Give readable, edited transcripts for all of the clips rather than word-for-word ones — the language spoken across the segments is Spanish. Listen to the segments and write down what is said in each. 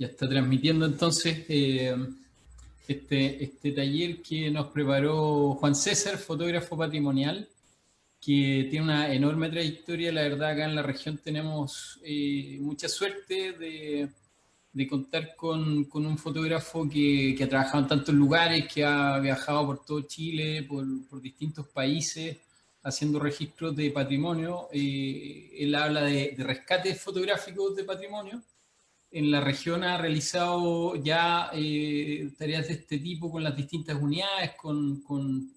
Ya está transmitiendo entonces este taller que nos preparó Juan César, fotógrafo patrimonial, que tiene una enorme trayectoria. La verdad, acá en la región tenemos mucha suerte de contar con un fotógrafo que ha trabajado en tantos lugares, que ha viajado por todo Chile, por distintos países, haciendo registros de patrimonio. Él habla de rescates fotográficos de patrimonio. En la región ha realizado ya tareas de este tipo con las distintas unidades, con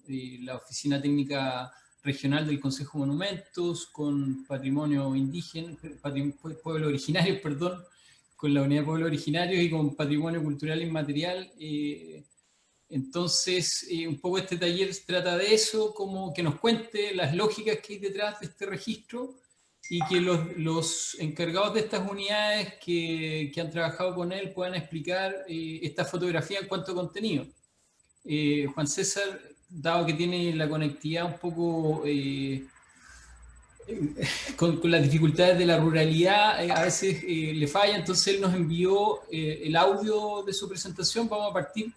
la Oficina Técnica Regional del Consejo de Monumentos, con Patrimonio Indígena, Pueblo Originario, perdón, con la Unidad de Pueblos Originarios y con Patrimonio Cultural Inmaterial. Entonces, un poco este taller trata de eso, como que nos cuente las lógicas que hay detrás de este registro y que los encargados de estas unidades que han trabajado con él puedan explicar esta fotografía en cuanto a contenido. Juan César, dado que tiene la conectividad un poco con las dificultades de la ruralidad, a veces le falla, entonces él nos envió el audio de su presentación. Vamos a partir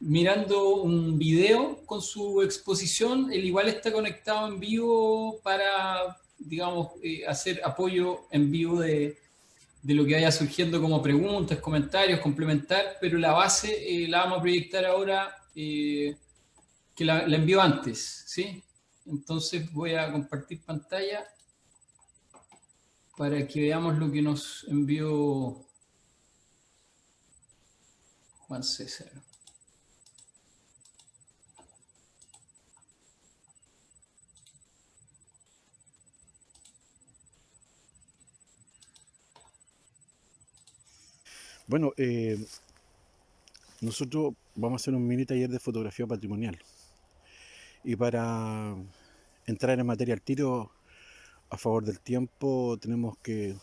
mirando un video con su exposición. Él igual está conectado en vivo para, digamos, hacer apoyo en vivo de lo que vaya surgiendo como preguntas, comentarios, complementar, pero la base la vamos a proyectar ahora, que la envió antes, ¿sí? Entonces voy a compartir pantalla para que veamos lo que nos envió Juan César. Bueno, nosotros vamos a hacer un mini taller de fotografía patrimonial. Y para entrar en materia al tiro, a favor del tiempo, tenemos que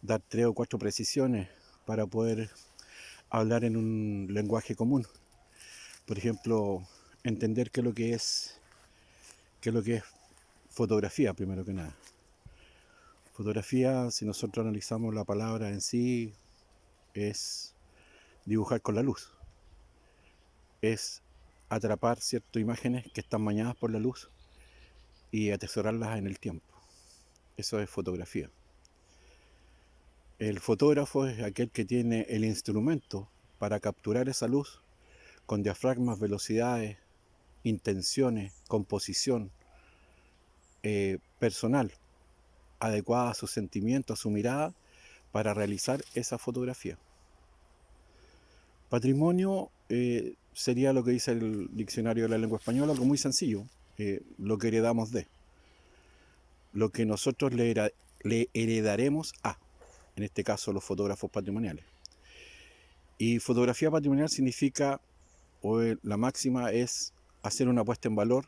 dar 3 o 4 precisiones para poder hablar en un lenguaje común. Por ejemplo, entender qué es lo que es fotografía, primero que nada. Fotografía, si nosotros analizamos la palabra en sí, es dibujar con la luz. Es atrapar ciertas imágenes que están bañadas por la luz y atesorarlas en el tiempo. Eso es fotografía. El fotógrafo es aquel que tiene el instrumento para capturar esa luz con diafragmas, velocidades, intenciones, composición personal, adecuada a su sentimiento, a su mirada, para realizar esa fotografía. Patrimonio sería lo que dice el diccionario de la lengua española, algo muy sencillo, lo que heredamos de, lo que nosotros le heredaremos a, en este caso los fotógrafos patrimoniales. Y fotografía patrimonial significa, o la máxima es hacer una puesta en valor,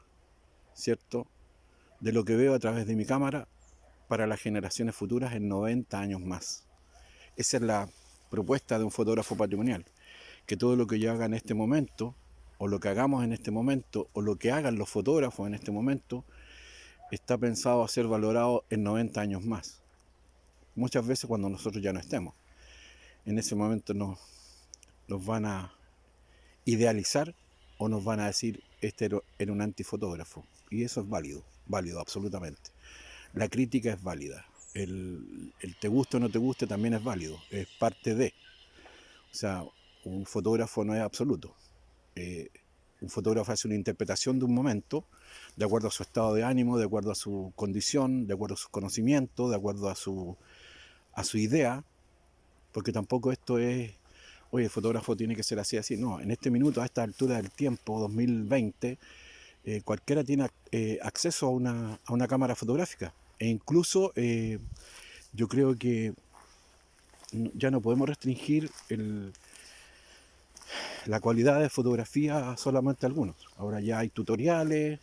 ¿cierto?, de lo que veo a través de mi cámara para las generaciones futuras en 90 años más. Esa es la propuesta de un fotógrafo patrimonial, que todo lo que yo haga en este momento, o lo que hagamos en este momento, o lo que hagan los fotógrafos en este momento, está pensado a ser valorado en 90 años más. Muchas veces cuando nosotros ya no estemos. En ese momento nos van a idealizar o nos van a decir, este era un antifotógrafo. Y eso es válido absolutamente. La crítica es válida. El te guste o no te guste también es válido, es parte de. O sea, un fotógrafo no es absoluto. Un fotógrafo hace una interpretación de un momento de acuerdo a su estado de ánimo, de acuerdo a su condición, de acuerdo a sus conocimientos, de acuerdo a su idea, porque tampoco esto es, oye, el fotógrafo tiene que ser así, así. No, en este minuto, a esta altura del tiempo, 2020, cualquiera tiene acceso a una cámara fotográfica. E incluso yo creo que ya no podemos restringir la cualidad de fotografía a solamente algunos. Ahora ya hay tutoriales,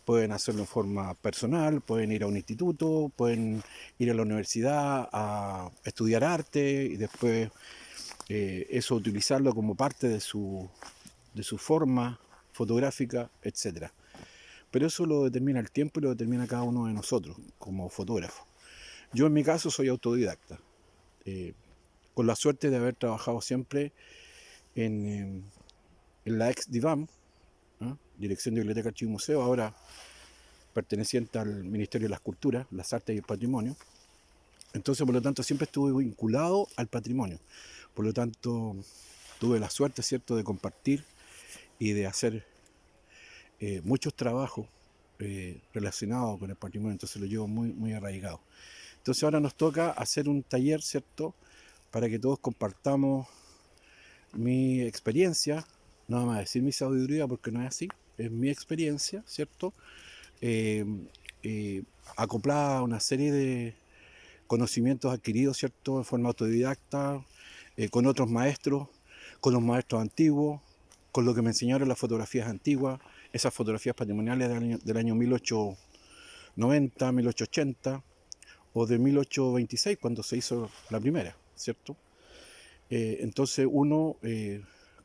pueden hacerlo en forma personal, pueden ir a un instituto, pueden ir a la universidad a estudiar arte y después eso utilizarlo como parte de su forma fotográfica, etc. Pero eso lo determina el tiempo y lo determina cada uno de nosotros como fotógrafo. Yo en mi caso soy autodidacta. con la suerte de haber trabajado siempre en la ex DIVAM, ¿no? Dirección de Biblioteca, Archivo y Museo, ahora perteneciente al Ministerio de las Culturas, las Artes y el Patrimonio. Entonces, por lo tanto, siempre estuve vinculado al patrimonio. Por lo tanto, tuve la suerte, ¿cierto?, de compartir y de hacer muchos trabajos relacionados con el patrimonio. Entonces lo llevo muy, muy arraigado. Entonces ahora nos toca hacer un taller, ¿cierto?, para que todos compartamos mi experiencia. No vamos a decir mi sabiduría porque no es así. Es mi experiencia, ¿cierto? Eh, Acoplada a una serie de conocimientos adquiridos, ¿cierto?, en forma autodidacta, con otros maestros, con los maestros antiguos, con lo que me enseñaron las fotografías antiguas, esas fotografías patrimoniales del año 1890, 1880 o de 1826, cuando se hizo la primera, ¿cierto? Entonces uno,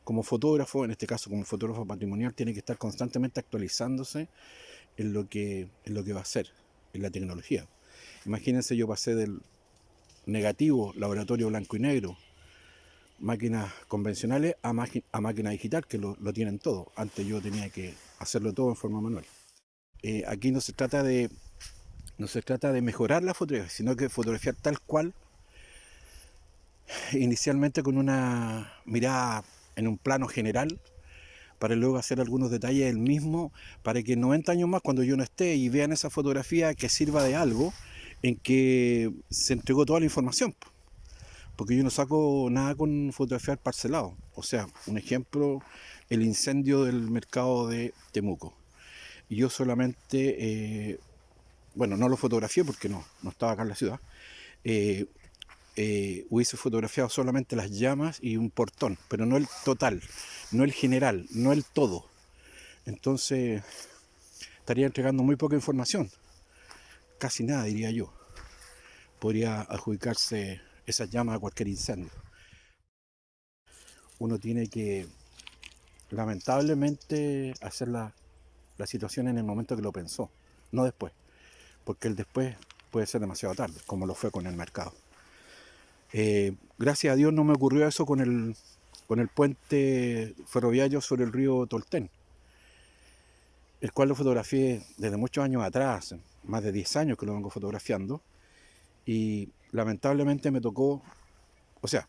como fotógrafo, en este caso como fotógrafo patrimonial, tiene que estar constantemente actualizándose en lo que va a hacer, en la tecnología. Imagínense, yo pasé del negativo, laboratorio blanco y negro, máquinas convencionales a máquina digital, que lo tienen todo. Antes yo tenía que hacerlo todo en forma manual. Aquí no se trata de mejorar la fotografía, sino que fotografiar tal cual, inicialmente con una mirada en un plano general, para luego hacer algunos detalles del mismo, para que 90 años más, cuando yo no esté y vean esa fotografía, que sirva de algo en que se entregó toda la información. Porque yo no saco nada con fotografiar parcelado. O sea, un ejemplo, el incendio del mercado de Temuco. Y yo solamente, bueno, no lo fotografié porque no estaba acá en la ciudad. Hubiese fotografiado solamente las llamas y un portón, pero no el total, no el general, no el todo. Entonces estaría entregando muy poca información, casi nada diría yo. Podría adjudicarse esas llamas a cualquier incendio. Uno tiene que, lamentablemente, hacer la situación en el momento que lo pensó, no después, porque el después puede ser demasiado tarde, como lo fue con el mercado. Gracias a Dios no me ocurrió eso con el puente ferroviario sobre el río Tolten, el cual lo fotografié desde muchos años atrás, más de 10 años que lo vengo fotografiando, y lamentablemente me tocó, o sea,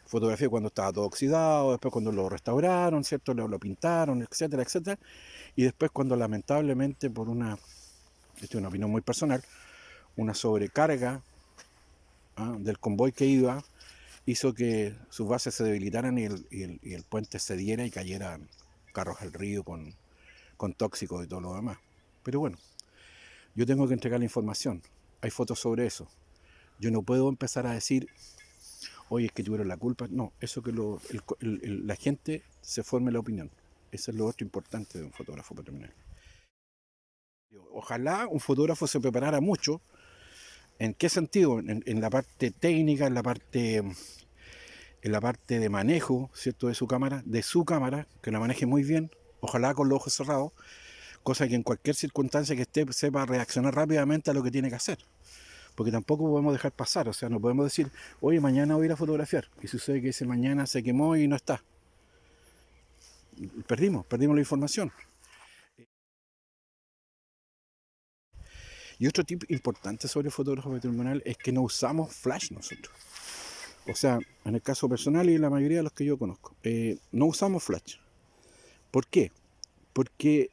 fotografié cuando estaba todo oxidado, después cuando lo restauraron, ¿cierto?, lo pintaron, etcétera, etcétera, y después cuando lamentablemente por esta es una opinión muy personal, una sobrecarga del convoy que iba, hizo que sus bases se debilitaran y el puente cediera y cayeran carros al río con tóxicos y todo lo demás. Pero bueno, yo tengo que entregar la información. Hay fotos sobre eso. Yo no puedo empezar a decir, oye, es que tuvieron la culpa. No, eso que la gente se forme la opinión. Eso es lo otro importante de un fotógrafo patrimonial. Ojalá un fotógrafo se preparara mucho. ¿En qué sentido? En la parte técnica, en la parte de manejo, ¿cierto?, de su cámara, que la maneje muy bien, ojalá con los ojos cerrados, cosa que en cualquier circunstancia que esté sepa reaccionar rápidamente a lo que tiene que hacer. Porque tampoco podemos dejar pasar, o sea, no podemos decir, oye, mañana voy a ir a fotografiar, y sucede que ese mañana se quemó y no está. Perdimos la información. Y otro tip importante sobre el fotógrafo patrimonial es que no usamos flash nosotros. O sea, en el caso personal y la mayoría de los que yo conozco, no usamos flash. ¿Por qué? Porque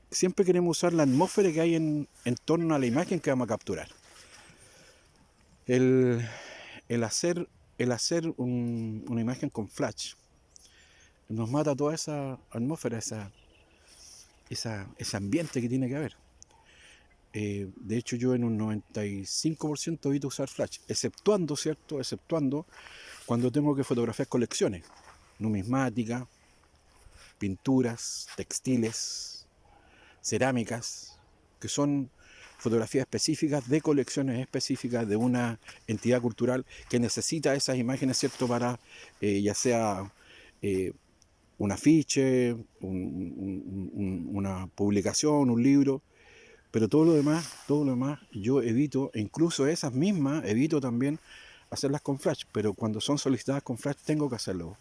siempre queremos usar la atmósfera que hay en torno a la imagen que vamos a capturar. El hacer una imagen con flash nos mata toda esa atmósfera, ese ambiente que tiene que haber. De hecho, yo en un 95% evito usar flash, exceptuando cuando tengo que fotografiar colecciones, numismática, pinturas, textiles, cerámicas, que son fotografías específicas de colecciones específicas de una entidad cultural que necesita esas imágenes, ¿cierto?, para ya sea un afiche, una publicación, un libro, pero todo lo demás yo evito, e incluso esas mismas evito también hacerlas con flash, pero cuando son solicitadas con flash tengo que hacerlo,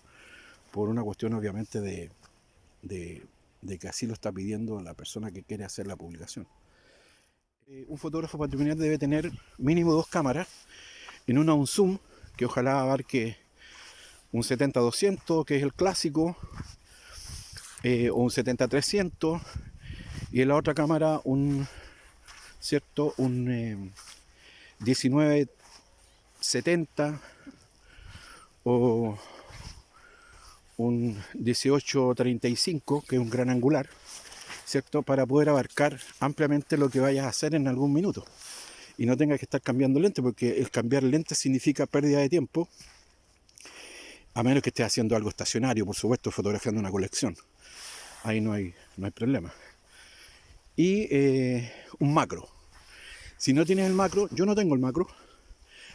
por una cuestión obviamente de que así lo está pidiendo la persona que quiere hacer la publicación. Un fotógrafo patrimonial debe tener mínimo 2 cámaras, en una un zoom, que ojalá abarque un 70-200, que es el clásico, o un 70-300, y en la otra cámara un 19-70 o un 18-35, que es un gran angular, ¿cierto? Para poder abarcar ampliamente lo que vayas a hacer en algún minuto y no tengas que estar cambiando lente, porque el cambiar lente significa pérdida de tiempo, a menos que estés haciendo algo estacionario, por supuesto, fotografiando una colección. Ahí no hay problema. Y un macro. Si no tienes el macro, yo no tengo el macro,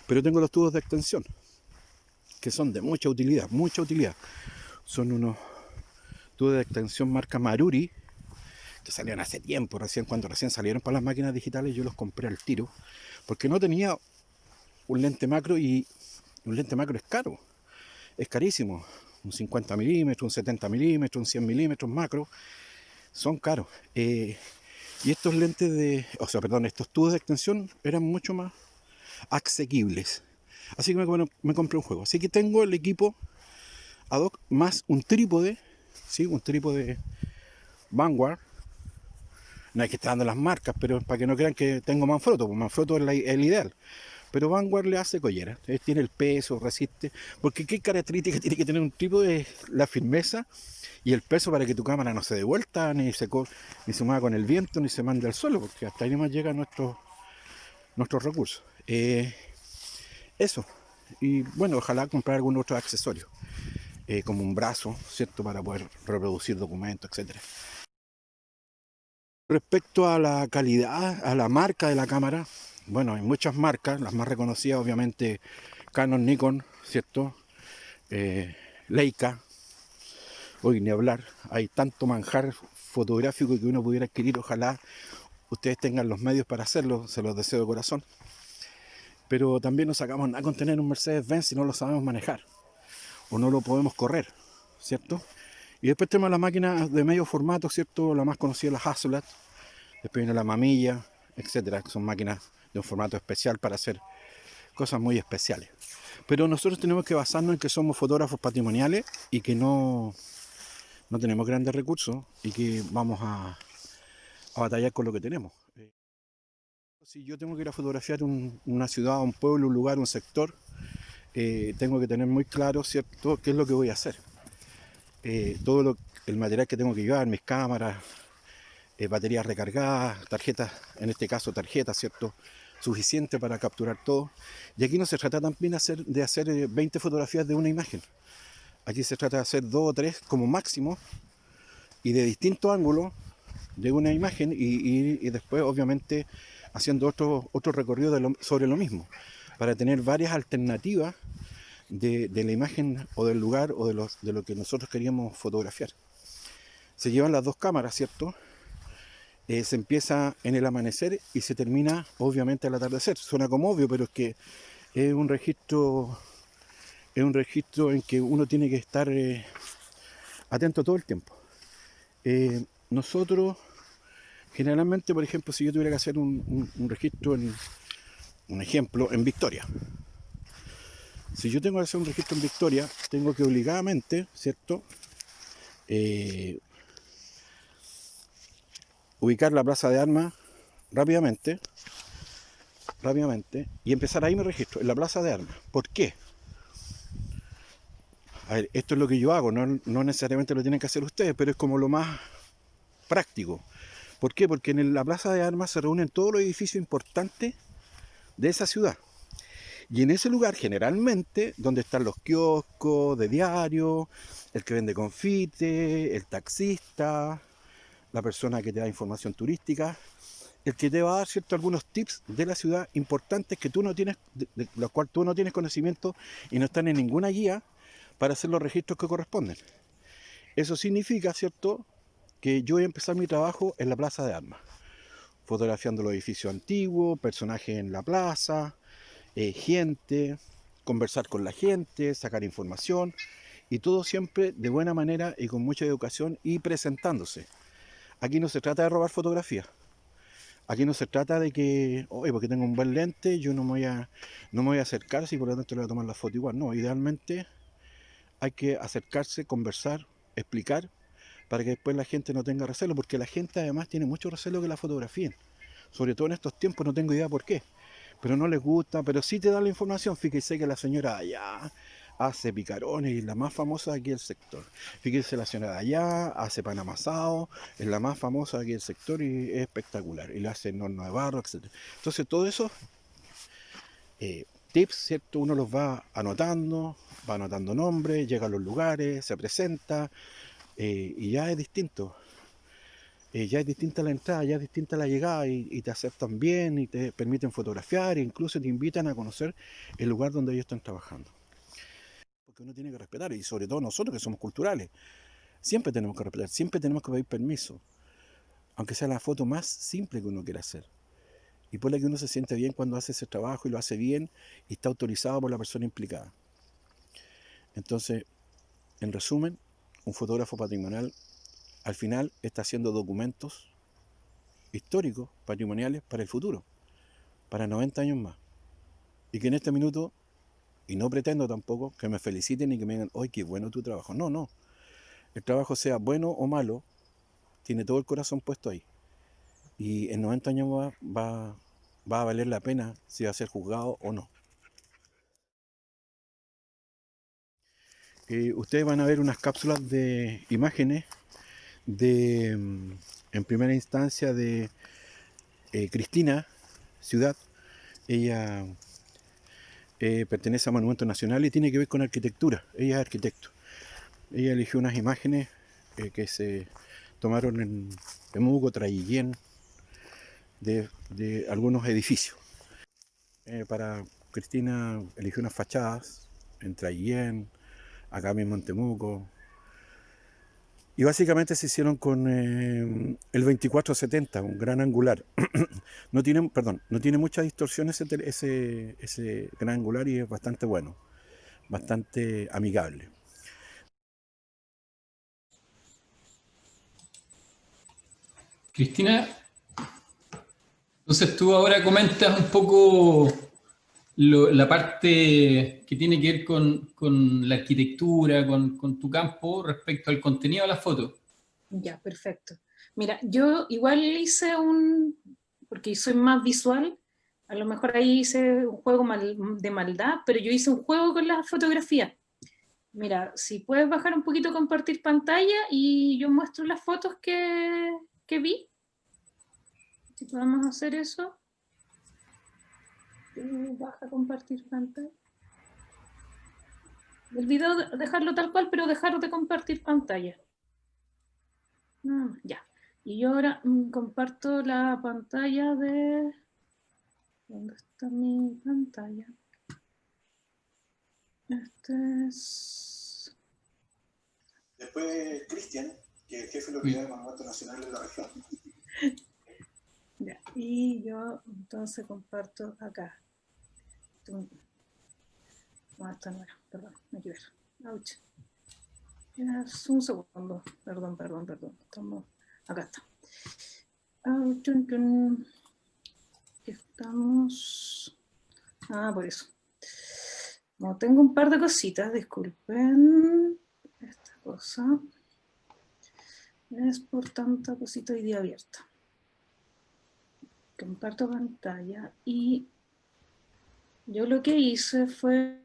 pero tengo los tubos de extensión, que son de mucha utilidad, mucha utilidad. Son unos tubos de extensión marca Maruri, que salieron hace tiempo, cuando recién salieron para las máquinas digitales, yo los compré al tiro, porque no tenía un lente macro, y un lente macro es caro, es carísimo. Un 50 milímetros, un 70 milímetros, un 100 milímetros macro, son caros. Y estos lentes estos tubos de extensión eran mucho más asequibles. Así que me compré un juego. Así que tengo el equipo ad hoc más un trípode, ¿sí? Un trípode Vanguard. No hay que estar dando las marcas, pero para que no crean que tengo Manfrotto, pues Manfrotto es el ideal. Pero Vanguard le hace collera, tiene el peso, resiste. Porque qué característica tiene que tener un trípode: es la firmeza y el peso, para que tu cámara no se dé vuelta, ni se mueva con el viento, ni se mande al suelo, porque hasta ahí más llegan nuestros recursos. Eso. Y bueno, ojalá comprar algún otro accesorio, como un brazo, ¿cierto? Para poder reproducir documentos, etcétera. Respecto a la calidad, a la marca de la cámara, bueno, hay muchas marcas, las más reconocidas obviamente Canon, Nikon, ¿cierto? Leica, hoy ni hablar, hay tanto manjar fotográfico que uno pudiera adquirir. Ojalá ustedes tengan los medios para hacerlo, se los deseo de corazón. Pero también no sacamos nada con tener un Mercedes-Benz si no lo sabemos manejar o no lo podemos correr, ¿cierto? Y después tenemos las máquinas de medio formato, ¿cierto? La más conocida es la Hasselblad, después viene la Mamilla, etcétera, que son máquinas de un formato especial para hacer cosas muy especiales. Pero nosotros tenemos que basarnos en que somos fotógrafos patrimoniales y que no tenemos grandes recursos y que vamos a batallar con lo que tenemos. Si yo tengo que ir a fotografiar una ciudad, un pueblo, un lugar, un sector, tengo que tener muy claro, ¿cierto?, qué es lo que voy a hacer. El material que tengo que llevar, mis cámaras, baterías recargadas, tarjetas, en este caso tarjetas, ¿cierto?, suficiente para capturar todo. Y aquí no se trata también de hacer 20 fotografías de una imagen. Aquí se trata de hacer 2 o 3 como máximo, y de distintos ángulos de una imagen, y después obviamente haciendo otro recorrido sobre lo mismo, para tener varias alternativas de la imagen o del lugar o de lo que nosotros queríamos fotografiar. Se llevan las 2 cámaras, ¿cierto? Se empieza en el amanecer y se termina obviamente al atardecer. Suena como obvio, pero es que es un registro en que uno tiene que estar atento todo el tiempo. Nosotros generalmente, por ejemplo, si yo tuviera que hacer un registro, un ejemplo, en Victoria. Si yo tengo que hacer un registro en Victoria, tengo que obligadamente, ¿cierto?, ubicar la plaza de armas rápidamente, y empezar ahí mi registro, en la plaza de armas. ¿Por qué? A ver, esto es lo que yo hago, no necesariamente lo tienen que hacer ustedes, pero es como lo más práctico. ¿Por qué? Porque en la plaza de armas se reúnen todos los edificios importantes de esa ciudad. Y en ese lugar, generalmente, donde están los kioscos de diario, el que vende confite, el taxista, la persona que te da información turística, el que te va a dar, ¿cierto?, algunos tips de la ciudad importantes que tú no tienes, de los cuales tú no tienes conocimiento y no están en ninguna guía para hacer los registros que corresponden. Eso significa, ¿cierto?, que yo voy a empezar mi trabajo en la plaza de armas, fotografiando los edificios antiguos, personajes en la plaza, gente, conversar con la gente, sacar información, y todo siempre de buena manera y con mucha educación y presentándose. Aquí no se trata de robar fotografías. Aquí no se trata de que, oye, porque tengo un buen lente, yo no me voy a acercar, si por lo tanto le voy a tomar la foto igual. No, idealmente hay que acercarse, conversar, explicar, para que después la gente no tenga recelo, porque la gente además tiene mucho recelo que la fotografíen. Sobre todo en estos tiempos, no tengo idea por qué, pero no les gusta, pero sí te da la información. Fíjese que la señora allá hace picarones y es la más famosa de aquí del sector. Fíjese la señora de allá hace pan amasado, es la más famosa de aquí del sector y es espectacular. Y le hace en horno de barro, etc. Entonces todo eso, tips, ¿cierto? Uno los va anotando nombres, llega a los lugares, se presenta y ya es distinto. Ya es distinta la entrada, ya es distinta la llegada y te aceptan bien y te permiten fotografiar e incluso te invitan a conocer el lugar donde ellos están trabajando. Porque uno tiene que respetar, y sobre todo nosotros que somos culturales, siempre tenemos que respetar, siempre tenemos que pedir permiso, aunque sea la foto más simple que uno quiera hacer. Y por la que uno se siente bien cuando hace ese trabajo y lo hace bien y está autorizado por la persona implicada. Entonces, en resumen, un fotógrafo patrimonial al final está haciendo documentos históricos, patrimoniales para el futuro, para 90 años más. Y que en este minuto, y no pretendo tampoco que me feliciten y que me digan, ¡ay, qué bueno tu trabajo! No, no. El trabajo sea bueno o malo, tiene todo el corazón puesto ahí. Y en 90 años va a valer la pena si va a ser juzgado o no. Ustedes van a ver unas cápsulas de imágenes en primera instancia de Cristina Ciudad. Ella pertenece a Monumento Nacional y tiene que ver con arquitectura. Ella es arquitecto. Ella eligió unas imágenes que se tomaron en Temuco, Traillén, de algunos edificios. Para Cristina eligió unas fachadas en Traillén, acá mismo en Temuco. Y básicamente se hicieron con el 2470, un gran angular. No tiene, perdón, no tiene mucha distorsión ese gran angular y es bastante bueno, bastante amigable. Cristina, entonces tú ahora comentas un poco la parte que tiene que ver con la arquitectura, con tu campo respecto al contenido de la foto. Ya, perfecto. Mira, yo igual hice porque soy más visual, a lo mejor ahí hice un juego de maldad, pero yo hice un juego con la fotografía. Mira, si puedes bajar un poquito, compartir pantalla y yo muestro las fotos que vi. Si podemos hacer eso. Baja compartir pantalla. El video dejarlo tal cual, pero dejar de compartir pantalla. Ya. Y yo ahora comparto la pantalla de... ¿Dónde está mi pantalla? Este es... Después Cristian, que es jefe de la unidad de Monumento Nacional de la región. Ya. Y yo entonces comparto acá. No, esta no era, perdón, me equivoqué. Ouch. Es un segundo, perdón. Estamos... Acá está. Estamos... por eso. No, tengo un par de cositas, disculpen. Esta cosa es por tanta cosita hoy día abierta. Comparto pantalla y yo lo que hice fue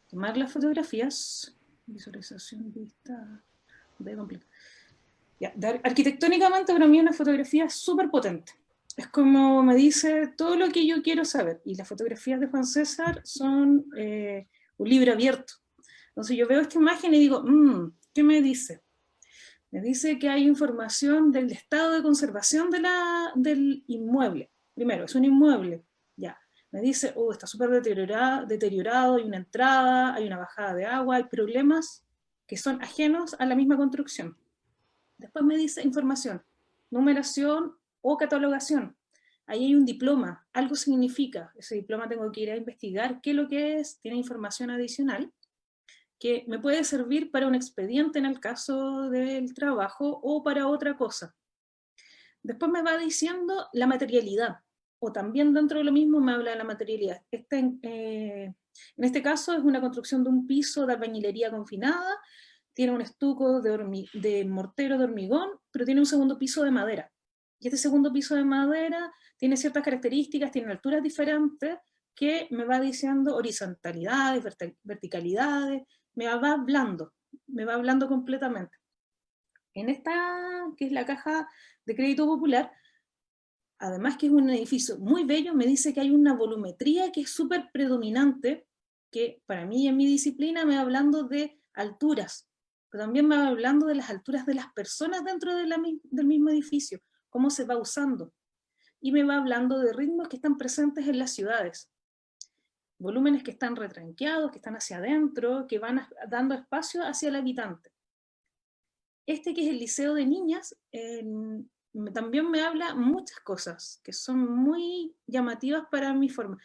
tomar las fotografías, visualización, vista, de completo. Arquitectónicamente para mí una fotografía es súper potente. Es como me dice todo lo que yo quiero saber. Y las fotografías de Juan César son un libro abierto. Entonces yo veo esta imagen y digo, ¿qué me dice? Me dice que hay información del estado de conservación del inmueble. Primero, es un inmueble, ya. Me dice, está súper deteriorado, hay una entrada, hay una bajada de agua, hay problemas que son ajenos a la misma construcción. Después me dice información, numeración o catalogación. ahí hay un diploma, algo significa, ese diploma tengo que ir a investigar qué es lo que es, tiene información adicional, que me puede servir para un expediente en el caso del trabajo o para otra cosa. Después me va diciendo la materialidad, o también dentro de lo mismo me habla de la materialidad. En este caso es una construcción de un piso de albañilería confinada, tiene un estuco de mortero de hormigón, pero tiene un segundo piso de madera. Y este segundo piso de madera tiene ciertas características, tiene alturas diferentes, que me va diciendo horizontalidades, verticalidades, me va hablando completamente. En esta, que es la Caja de Crédito Popular, además que es un edificio muy bello, me dice que hay una volumetría que es súper predominante, que para mí en mi disciplina me va hablando de alturas, pero también me va hablando de las alturas de las personas dentro de del mismo edificio, cómo se va usando. Y me va hablando de ritmos que están presentes en las ciudades, volúmenes que están retranqueados, que están hacia adentro, que van dando espacio hacia el habitante. Este que es el Liceo de Niñas, también me habla muchas cosas que son muy llamativas para mi forma.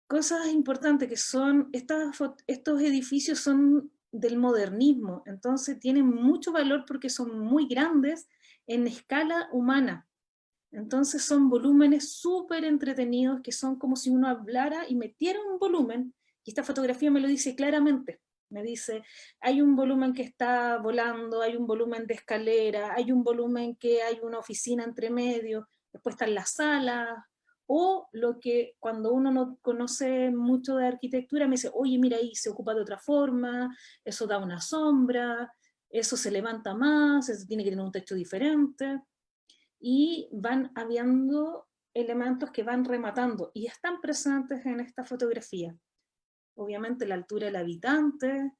Cosas importantes que son, estos edificios son del modernismo, entonces tienen mucho valor porque son muy grandes en escala humana. Entonces son volúmenes súper entretenidos que son como si uno hablara y metiera un volumen, y esta fotografía me lo dice claramente. Me dice, hay un volumen que está volando, hay un volumen de escalera, hay un volumen que hay una oficina entre medio, después están las salas, o lo que cuando uno no conoce mucho de arquitectura me dice, oye, mira ahí se ocupa de otra forma, eso da una sombra, eso se levanta más, eso tiene que tener un techo diferente, y van habiendo elementos que van rematando, y están presentes en esta fotografía. Obviamente la altura del habitante,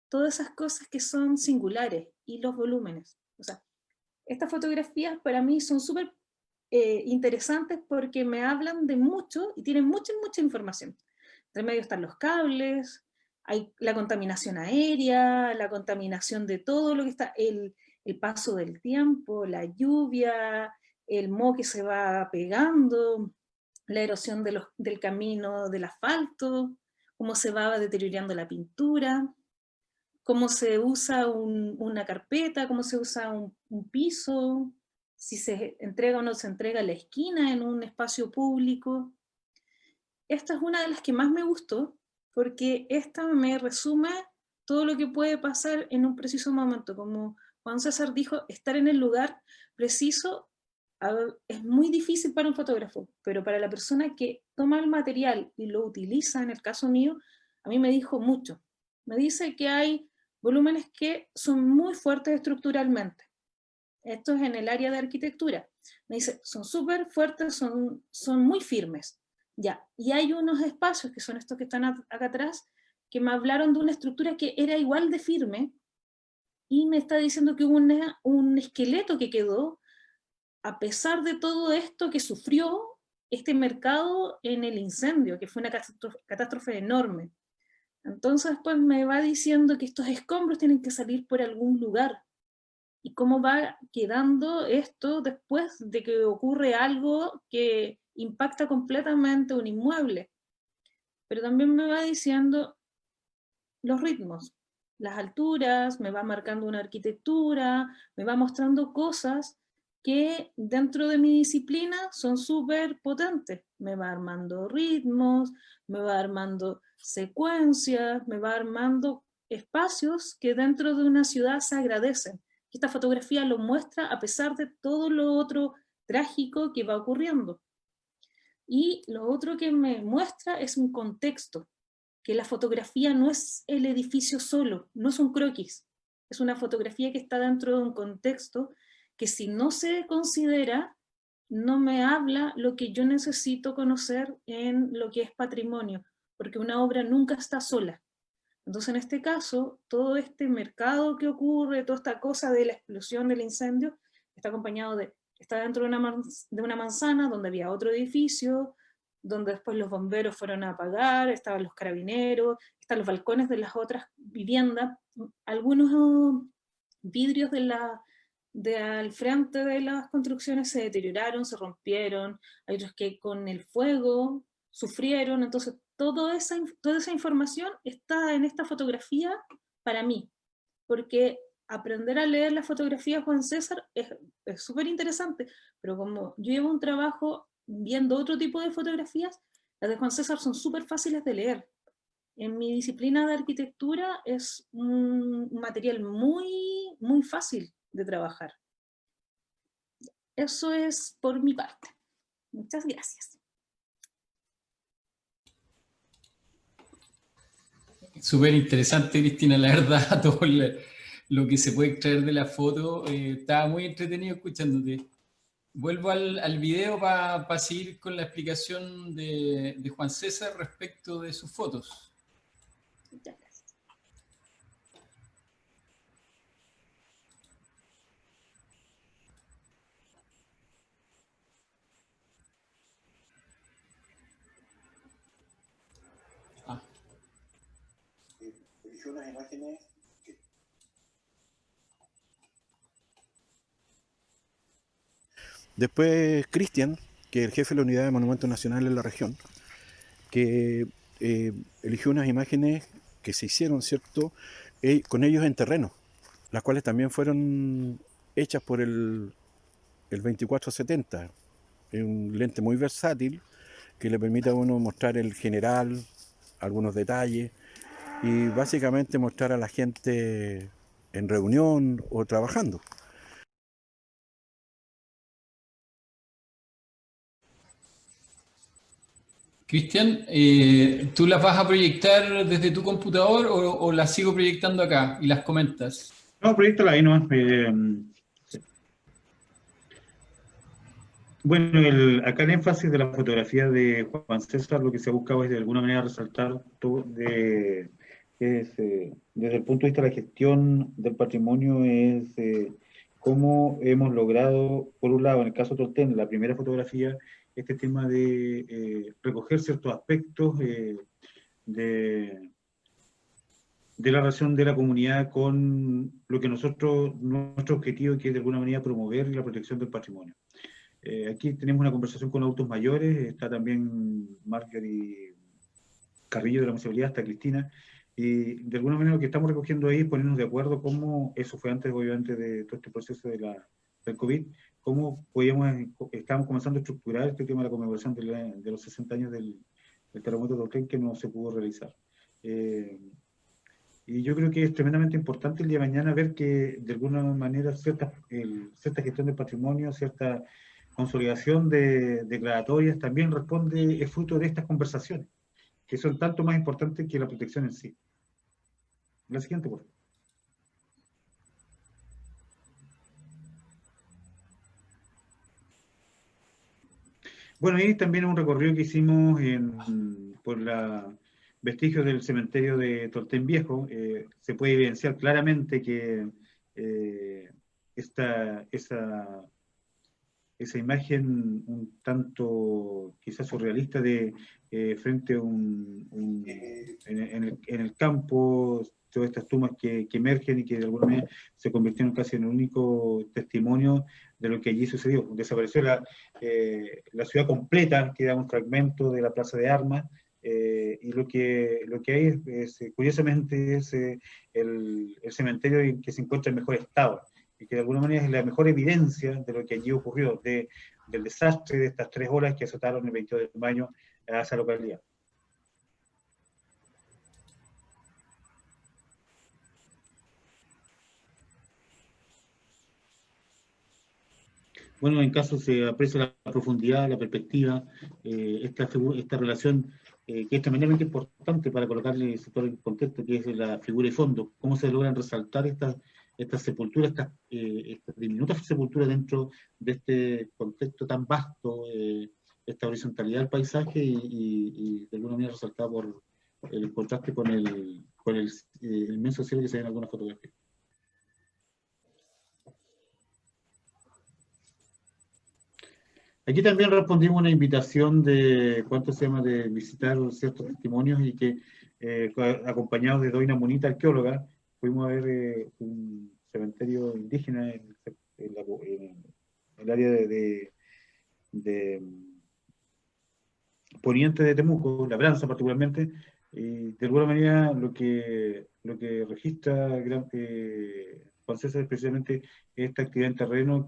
todas esas cosas que son singulares, y los volúmenes. O sea, estas fotografías para mí son súper interesantes porque me hablan de mucho y tienen mucha información. Entre medio están los cables, hay la contaminación aérea, la contaminación de todo lo que está, el paso del tiempo, la lluvia, el moho que se va pegando, la erosión del camino del asfalto, cómo se va deteriorando la pintura, cómo se usa una carpeta, cómo se usa un piso, si se entrega o no se entrega la esquina en un espacio público. Esta es una de las que más me gustó, porque esta me resume todo lo que puede pasar en un preciso momento. Como Juan César dijo, estar en el lugar preciso es muy difícil para un fotógrafo, pero para la persona que toma el material y lo utiliza, en el caso mío, a mí me dijo mucho. Me dice que hay volúmenes que son muy fuertes estructuralmente. Esto es en el área de arquitectura. Me dice, son súper fuertes, son muy firmes. Ya, y hay unos espacios, que son estos que están acá atrás, que me hablaron de una estructura que era igual de firme, y me está diciendo que hubo un esqueleto que quedó, a pesar de todo esto que sufrió este mercado en el incendio, que fue una catástrofe enorme. Entonces, pues me va diciendo que estos escombros tienen que salir por algún lugar, y cómo va quedando esto después de que ocurre algo que impacta completamente un inmueble. Pero también me va diciendo los ritmos, las alturas, me va marcando una arquitectura, me va mostrando cosas que dentro de mi disciplina son súper potentes. Me va armando ritmos, me va armando secuencias, me va armando espacios que dentro de una ciudad se agradecen. Esta fotografía lo muestra a pesar de todo lo otro trágico que va ocurriendo. Y lo otro que me muestra es un contexto, que la fotografía no es el edificio solo, no es un croquis, es una fotografía que está dentro de un contexto que si no se considera, no me habla lo que yo necesito conocer en lo que es patrimonio, porque una obra nunca está sola. Entonces, en este caso, todo este mercado que ocurre, toda esta cosa de la explosión del incendio, está acompañado está dentro de una manzana donde había otro edificio, donde después los bomberos fueron a apagar, estaban los carabineros, están los balcones de las otras viviendas, algunos vidrios al frente de las construcciones se deterioraron, se rompieron, hay otros que con el fuego sufrieron, entonces toda esa información está en esta fotografía para mí, porque aprender a leer la fotografía de Juan César es súper interesante, pero como yo llevo un trabajo viendo otro tipo de fotografías, las de Juan César son súper fáciles de leer. En mi disciplina de arquitectura es un material muy, muy fácil de trabajar. Eso es por mi parte. Muchas gracias. Súper interesante, Cristina, la verdad, todo lo que se puede extraer de la foto. Estaba muy entretenido escuchándote. Vuelvo al video para seguir con la explicación de Juan César respecto de sus fotos. Muchas gracias. Eligió unas imágenes que... Después Cristian, que es el jefe de la unidad de monumentos nacionales en la región, que eligió unas imágenes que se hicieron, ¿cierto?, con ellos en terreno, las cuales también fueron hechas por el 2470, un lente muy versátil que le permite a uno mostrar el general, algunos detalles, y básicamente mostrar a la gente en reunión o trabajando. Cristian, ¿tú las vas a proyectar desde tu computador o las sigo proyectando acá y las comentas? No, proyectala ahí nomás. Sí. Bueno, acá el énfasis de la fotografía de Juan César, lo que se ha buscado es de alguna manera resaltar todo desde el punto de vista de la gestión del patrimonio, es cómo hemos logrado, por un lado, en el caso de Tolten, la primera fotografía, este tema de recoger ciertos aspectos de la relación de la comunidad con lo que nuestro objetivo, que es de alguna manera promover la protección del patrimonio. Aquí tenemos una conversación con adultos mayores, está también Marjorie Carrillo de la Municipalidad, está Cristina, y de alguna manera lo que estamos recogiendo ahí es ponernos de acuerdo cómo, eso fue antes obviamente de todo este proceso del COVID, cómo estábamos comenzando a estructurar este tema de la conmemoración de los 60 años del terremoto de Tolten, que no se pudo realizar. Y yo creo que es tremendamente importante el día de mañana ver que de alguna manera cierta gestión del patrimonio, cierta consolidación de declaratorias también es fruto de estas conversaciones, que son tanto más importantes que la protección en sí. La siguiente, por favor. Bueno, ahí también un recorrido que hicimos por la vestigios del cementerio de Tolten Viejo. Se puede evidenciar claramente que esa imagen un tanto quizás surrealista de frente a en el campo, todas estas tumbas que emergen y que de alguna manera se convirtieron casi en el único testimonio de lo que allí sucedió. Desapareció la ciudad completa, queda un fragmento de la Plaza de Armas, y lo que hay curiosamente es el cementerio en que se encuentra en mejor estado, y que de alguna manera es la mejor evidencia de lo que allí ocurrió, del desastre de estas 3 horas que azotaron el 22 de mayo a esa localidad. Bueno, en caso se aprecia la profundidad, la perspectiva, esta relación que es tremendamente importante para colocarle todo el contexto, que es la figura y fondo, cómo se logran resaltar estas sepulturas, estas diminutas sepulturas dentro de este contexto tan vasto, esta horizontalidad del paisaje y de alguna manera resaltada por el contraste con el inmenso cielo que se ve en algunas fotografías. Aquí también respondimos una invitación de visitar ciertos testimonios y que acompañados de Doina Munita, arqueóloga, fuimos a ver un cementerio indígena en en el área de poniente de Temuco, Labranza particularmente, y de alguna manera lo que registra Juan César es precisamente esta actividad en terreno,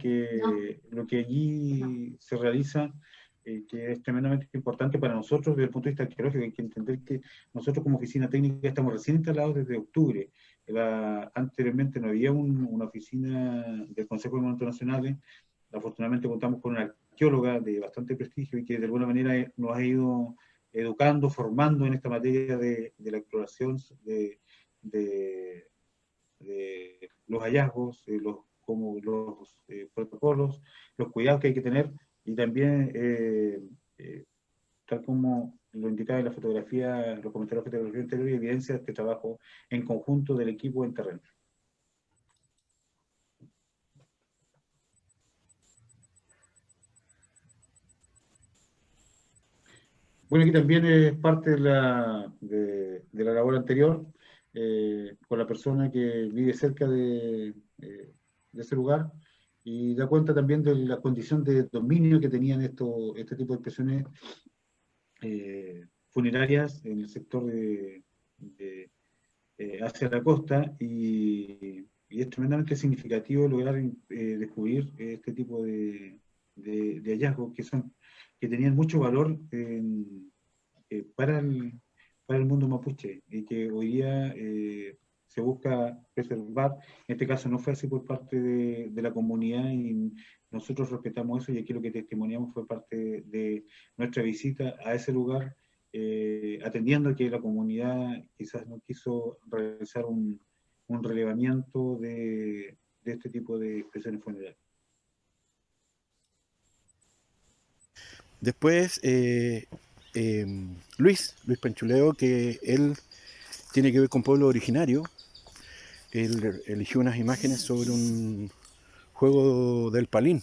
lo que allí se realiza, que es tremendamente importante para nosotros desde el punto de vista arqueológico. Hay que entender que nosotros como oficina técnica estamos recién instalados desde octubre. Anteriormente no había una oficina del Consejo de Monumentos Nacionales. Afortunadamente contamos con una arqueóloga de bastante prestigio y que de alguna manera nos ha ido educando, formando en esta materia de la exploración, de, de los hallazgos, como los protocolos, los cuidados que hay que tener, y también, tal como lo indicaba en la fotografía, los comentarios de fotografía anterior, evidencia este trabajo en conjunto del equipo en terreno. Bueno, aquí también es parte de la labor anterior, con la persona que vive cerca de ese lugar, y da cuenta también de la condición de dominio que tenían este tipo de expresiones funerarias en el sector hacia la costa, y es tremendamente significativo lograr descubrir este tipo de hallazgos que tenían mucho valor eh, para el, para el mundo mapuche, y que hoy día se busca preservar. En este caso no fue así por parte de la comunidad, y nosotros respetamos eso, y aquí lo que testimoniamos fue parte de nuestra visita a ese lugar, atendiendo que la comunidad quizás no quiso realizar un relevamiento de este tipo de expresiones funerarias. Después, Luis Panchuleo, que él tiene que ver con pueblo originario, él eligió unas imágenes sobre un juego del Palín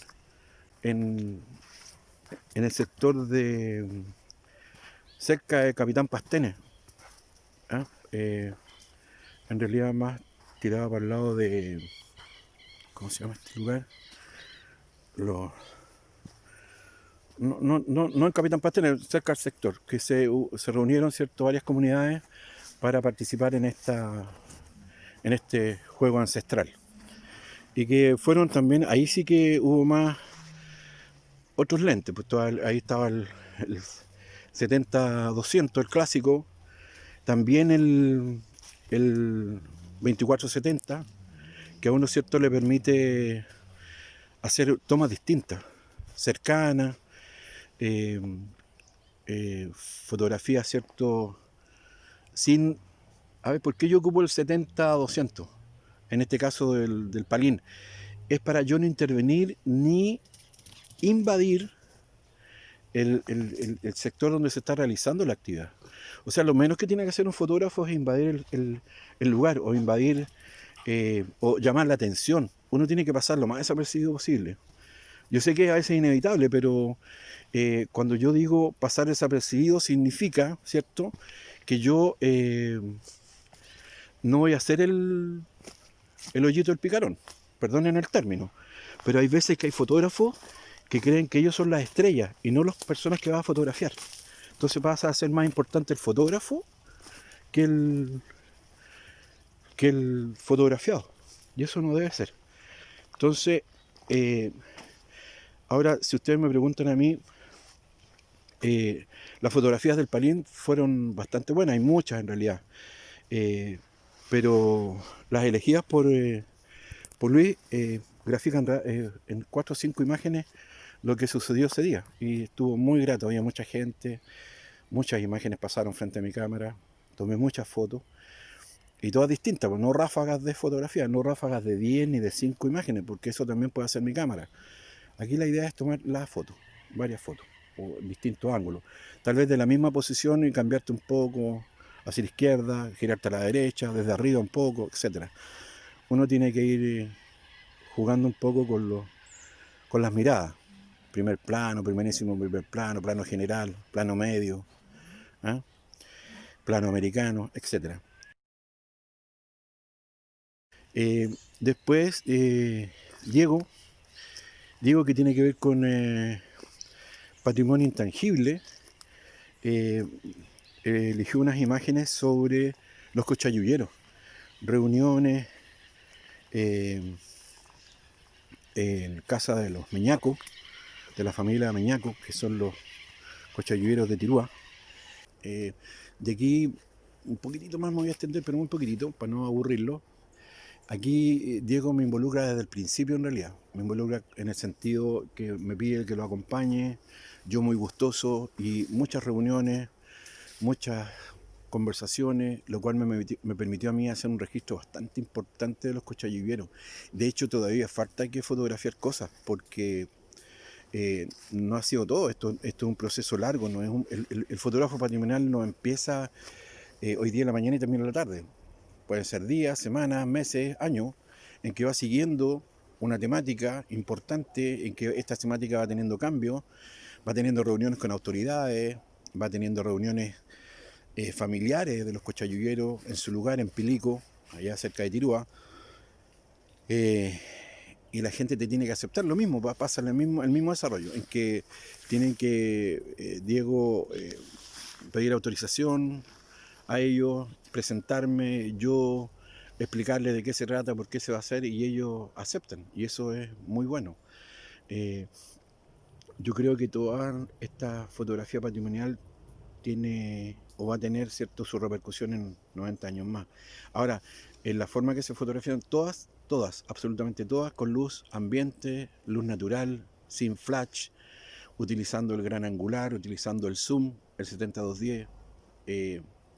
en el sector de cerca de Capitán Pastene, ¿ah? En realidad más tirada para el lado de, ¿cómo se llama este lugar? Los, no en Capitán Pastene, cerca del sector, que se reunieron, ¿cierto?, varias comunidades para participar en este juego ancestral. Y que fueron también, ahí sí que hubo más otros lentes, pues ahí estaba el 70-200, el clásico, también el 24-70, que a uno, cierto, le permite hacer tomas distintas, cercanas, fotografías, cierto, sin... A ver, ¿por qué yo ocupo el 70-200? En este caso del Palín. Es para yo no intervenir ni invadir el sector donde se está realizando la actividad. O sea, lo menos que tiene que hacer un fotógrafo es invadir el lugar, o invadir o llamar la atención. Uno tiene que pasar lo más desapercibido posible. Yo sé que a veces es inevitable, pero cuando yo digo pasar desapercibido significa, ¿cierto?, que yo no voy a hacer el hoyito del picarón, perdonen el término, pero hay veces que hay fotógrafos que creen que ellos son las estrellas y no las personas que van a fotografiar. Entonces pasa a ser más importante el fotógrafo que el fotografiado, y eso no debe ser. Entonces, ahora, si ustedes me preguntan a mí, las fotografías del Palín fueron bastante buenas, hay muchas en realidad, pero las elegidas por Luis grafican en 4 o 5 imágenes lo que sucedió ese día, y estuvo muy grato. Había mucha gente, muchas imágenes pasaron frente a mi cámara, tomé muchas fotos, y todas distintas, pues no ráfagas de fotografía, no ráfagas de 10 ni de 5 imágenes, porque eso también puede hacer mi cámara. Aquí la idea es tomar las fotos, varias fotos, o en distintos ángulos, tal vez de la misma posición y cambiarte un poco hacia la izquierda, girarte a la derecha, desde arriba un poco, etc. Uno tiene que ir jugando un poco con las miradas. Primer plano, primerísimo primer plano, plano general, plano medio, ¿ah?, plano americano, etc. Después llego Diego, que tiene que ver con patrimonio intangible, eligió unas imágenes sobre los cochayuyeros, reuniones en casa de los Meñacos, de la familia Meñaco, que son los cochayuyeros de Tirúa. De aquí un poquitito más me voy a extender, pero muy poquitito, para no aburrirlo. Aquí Diego me involucra desde el principio en realidad, me involucra en el sentido que me pide que lo acompañe, yo muy gustoso y muchas reuniones, muchas conversaciones, lo cual me permitió a mí hacer un registro bastante importante de los cochayuyeros. De hecho todavía falta que fotografiar cosas porque no ha sido todo, esto es un proceso largo, no es el fotógrafo patrimonial no empieza hoy día en la mañana y termina en la tarde. Pueden ser días, semanas, meses, años, en que va siguiendo una temática importante, en que esta temática va teniendo cambios, va teniendo reuniones con autoridades, va teniendo reuniones familiares de los cochayuyeros en su lugar, en Pilico, allá cerca de Tirúa, y la gente te tiene que aceptar lo mismo, pasa el mismo desarrollo, en que tienen que, Diego, pedir autorización a ellos, presentarme, yo explicarles de qué se trata, por qué se va a hacer, y ellos aceptan, y eso es muy bueno. Yo creo que toda esta fotografía patrimonial tiene o va a tener cierto su repercusión en 90 años más. Ahora, en la forma que se fotografían todas, absolutamente todas, con luz ambiente, luz natural, sin flash, utilizando el gran angular, utilizando el zoom, el 70-210,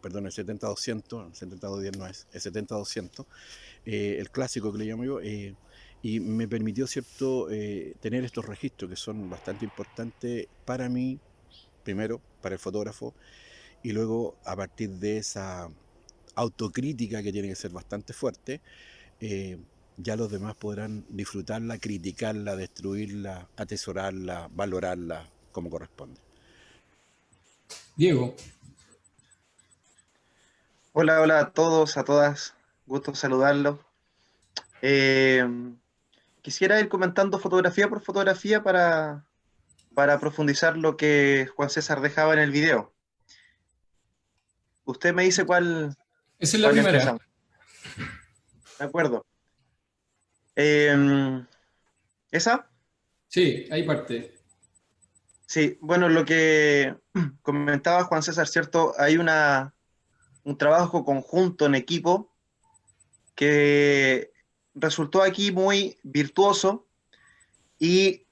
perdón, el 70-200, el 70-210 no es, el 70-200, el clásico que le llamo yo, y me permitió, cierto, tener estos registros que son bastante importantes para mí, primero, para el fotógrafo, y luego, a partir de esa autocrítica que tiene que ser bastante fuerte, ya los demás podrán disfrutarla, criticarla, destruirla, atesorarla, valorarla como corresponde. Diego. Hola, hola a todos, a todas. Gusto saludarlos. Quisiera ir comentando fotografía por fotografía para profundizar lo que Juan César dejaba en el video. Usted me dice Esa es la cuál primera. empezamos. De acuerdo. ¿Esa? Sí, hay parte. Sí, bueno, lo que comentaba Juan César, ¿cierto? Hay un trabajo conjunto en equipo que resultó aquí muy virtuoso y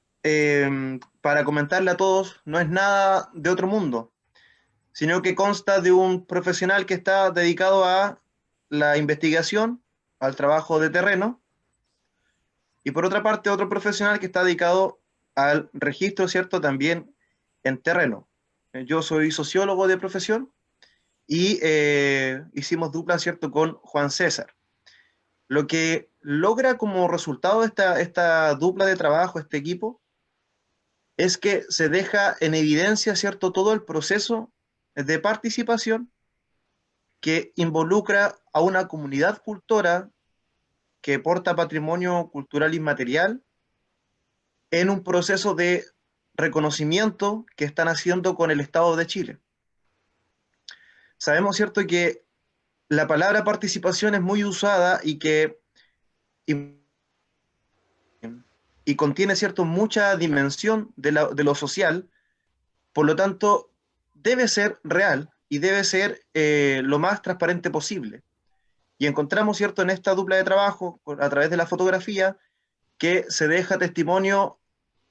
para comentarle a todos, no es nada de otro mundo, sino que consta de un profesional que está dedicado a la investigación, al trabajo de terreno, y por otra parte otro profesional que está dedicado al registro, ¿cierto? También en terreno. Yo soy sociólogo de profesión y hicimos dupla, ¿cierto?, con Juan César. Lo que logra como resultado esta dupla de trabajo, este equipo, es que se deja en evidencia, ¿cierto?, todo el proceso de participación que involucra a una comunidad cultora que porta patrimonio cultural inmaterial en un proceso de reconocimiento que están haciendo con el Estado de Chile. Sabemos, ¿cierto?, que la palabra participación es muy usada y que y contiene, ¿cierto?, mucha dimensión de lo social, por lo tanto, debe ser real y debe ser lo más transparente posible. Y encontramos, ¿cierto?, en esta dupla de trabajo, a través de la fotografía, que se deja testimonio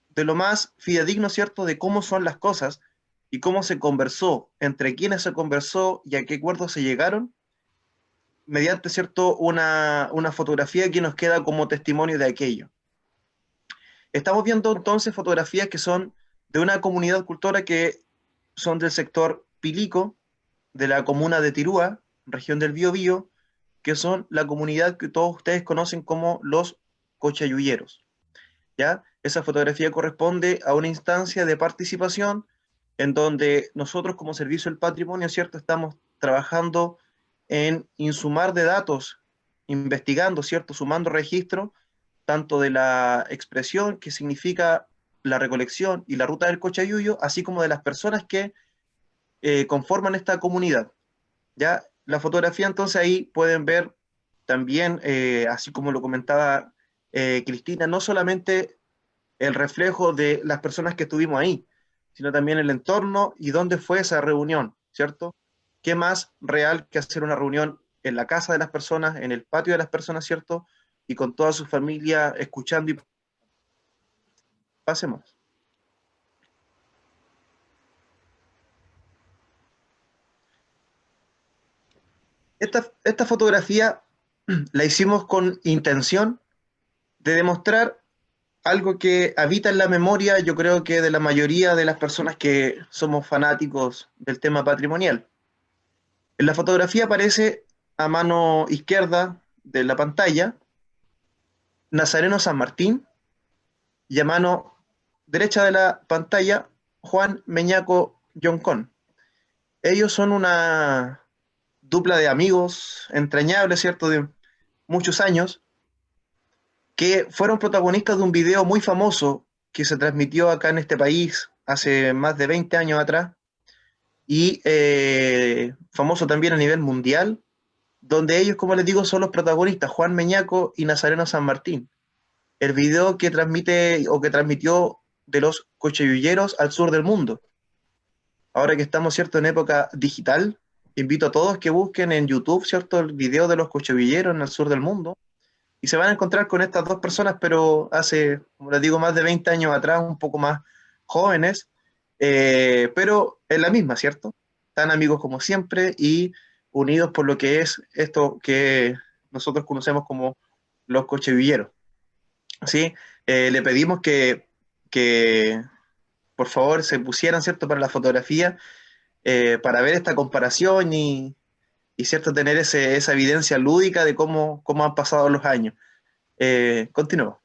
de lo más fidedigno, ¿cierto?, de cómo son las cosas y cómo se conversó, entre quiénes se conversó y a qué acuerdos se llegaron, mediante, ¿cierto?, una fotografía que nos queda como testimonio de aquello. Estamos viendo entonces fotografías que son de una comunidad cultora que son del sector Pilico, de la comuna de Tirúa, región del Biobío, que son la comunidad que todos ustedes conocen como los cochayuyeros. ¿Ya? Esa fotografía corresponde a una instancia de participación en donde nosotros como Servicio del Patrimonio, ¿cierto?, estamos trabajando en insumar de datos, investigando, ¿cierto?, sumando registros tanto de la expresión que significa la recolección y la ruta del Cochayuyo, así como de las personas que conforman esta comunidad. ¿Ya? La fotografía, entonces ahí pueden ver también, así como lo comentaba Cristina, no solamente el reflejo de las personas que estuvimos ahí, sino también el entorno y dónde fue esa reunión, ¿cierto? ¿Qué más real que hacer una reunión en la casa de las personas, en el patio de las personas, ¿cierto? Y con toda su familia escuchando y pasemos. Esta fotografía la hicimos con intención de demostrar algo que habita en la memoria, yo creo que de la mayoría de las personas que somos fanáticos del tema patrimonial. En la fotografía aparece a mano izquierda de la pantalla Nazareno San Martín y a mano derecha de la pantalla Juan Meñaco Yoncón. Ellos son una dupla de amigos entrañables, ¿cierto?, de muchos años, que fueron protagonistas de un video muy famoso que se transmitió acá en este país hace más de 20 años atrás, y famoso también a nivel mundial, donde ellos, como les digo, son los protagonistas, Juan Meñaco y Nazareno San Martín. El video que transmite o que transmitió de los cochayuyeros al sur del mundo. Ahora que estamos, ¿cierto?, en época digital, invito a todos que busquen en YouTube, ¿cierto?, el video de los cochayuyeros en el sur del mundo, y se van a encontrar con estas dos personas, pero hace, como les digo, más de 20 años atrás, un poco más jóvenes, pero en la misma, ¿cierto? Tan amigos como siempre y unidos por lo que es esto que nosotros conocemos como los cochevilleros. ¿Sí? Le pedimos que por favor se pusieran, ¿cierto?, para la fotografía, para ver esta comparación y cierto, tener esa evidencia lúdica de cómo han pasado los años. Continúo.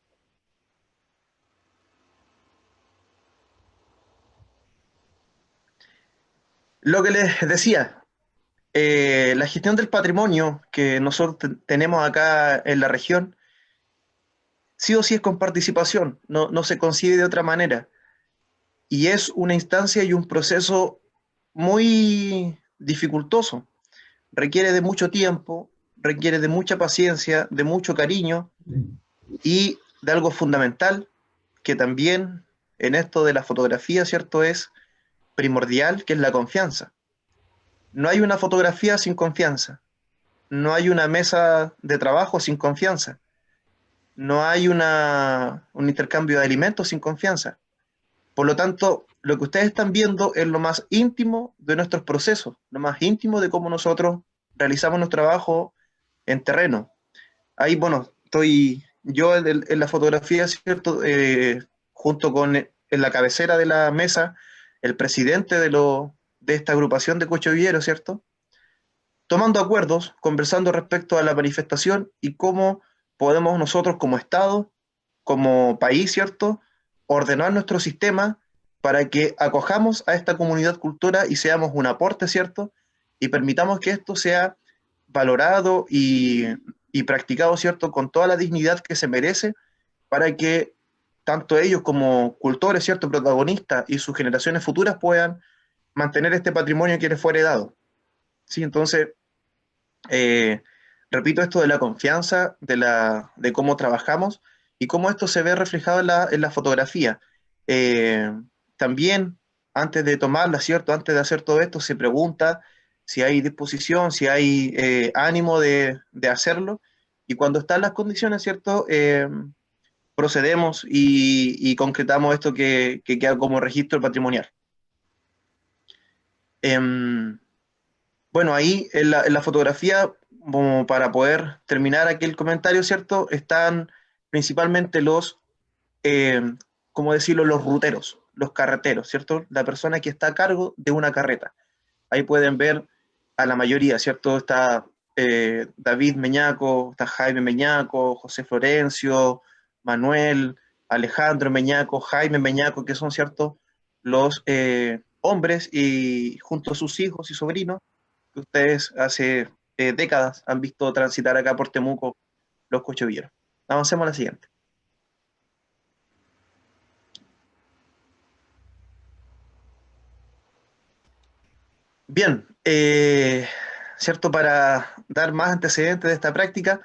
Lo que les decía, la gestión del patrimonio que nosotros tenemos acá en la región, sí o sí es con participación, no se concibe de otra manera. Y es una instancia y un proceso muy dificultoso. Requiere de mucho tiempo, requiere de mucha paciencia, de mucho cariño y de algo fundamental que también en esto de la fotografía, ¿cierto?, es primordial, que es la confianza. No hay una fotografía sin confianza, no hay una mesa de trabajo sin confianza, no hay un intercambio de alimentos sin confianza. Por lo tanto, lo que ustedes están viendo es lo más íntimo de nuestros procesos, lo más íntimo de cómo nosotros realizamos nuestro trabajo en terreno. Ahí, bueno, estoy yo en la fotografía, ¿cierto? Junto con en la cabecera de la mesa, el presidente de esta agrupación de cochevilleros, ¿cierto? Tomando acuerdos, conversando respecto a la manifestación y cómo podemos nosotros como Estado, como país, ¿cierto?, ordenar nuestro sistema para que acojamos a esta comunidad cultura y seamos un aporte, ¿cierto? Y permitamos que esto sea valorado y practicado, ¿cierto?, con toda la dignidad que se merece, para que tanto ellos como cultores, ¿cierto?, protagonistas y sus generaciones futuras puedan mantener este patrimonio que les fue heredado. ¿Sí? Entonces, repito esto de la confianza, de cómo trabajamos y cómo esto se ve reflejado en la fotografía. También, antes de tomarla, ¿cierto?, antes de hacer todo esto, se pregunta si hay disposición, si hay ánimo de hacerlo, y cuando están las condiciones, ¿cierto?, procedemos y concretamos esto que queda como registro patrimonial. Bueno, ahí en la fotografía, como para poder terminar aquel comentario, ¿cierto?, están principalmente ¿cómo decirlo?, los ruteros, los carreteros, ¿cierto?, la persona que está a cargo de una carreta. Ahí pueden ver a la mayoría, ¿cierto? Está David Meñaco, está Jaime Meñaco, José Florencio, Manuel, Alejandro Meñaco, Jaime Meñaco, que son, ¿cierto?, los hombres y junto a sus hijos y sobrinos que ustedes hace décadas han visto transitar acá por Temuco los cochevilleros. Avancemos a la siguiente. Bien, ¿cierto? Para dar más antecedentes de esta práctica,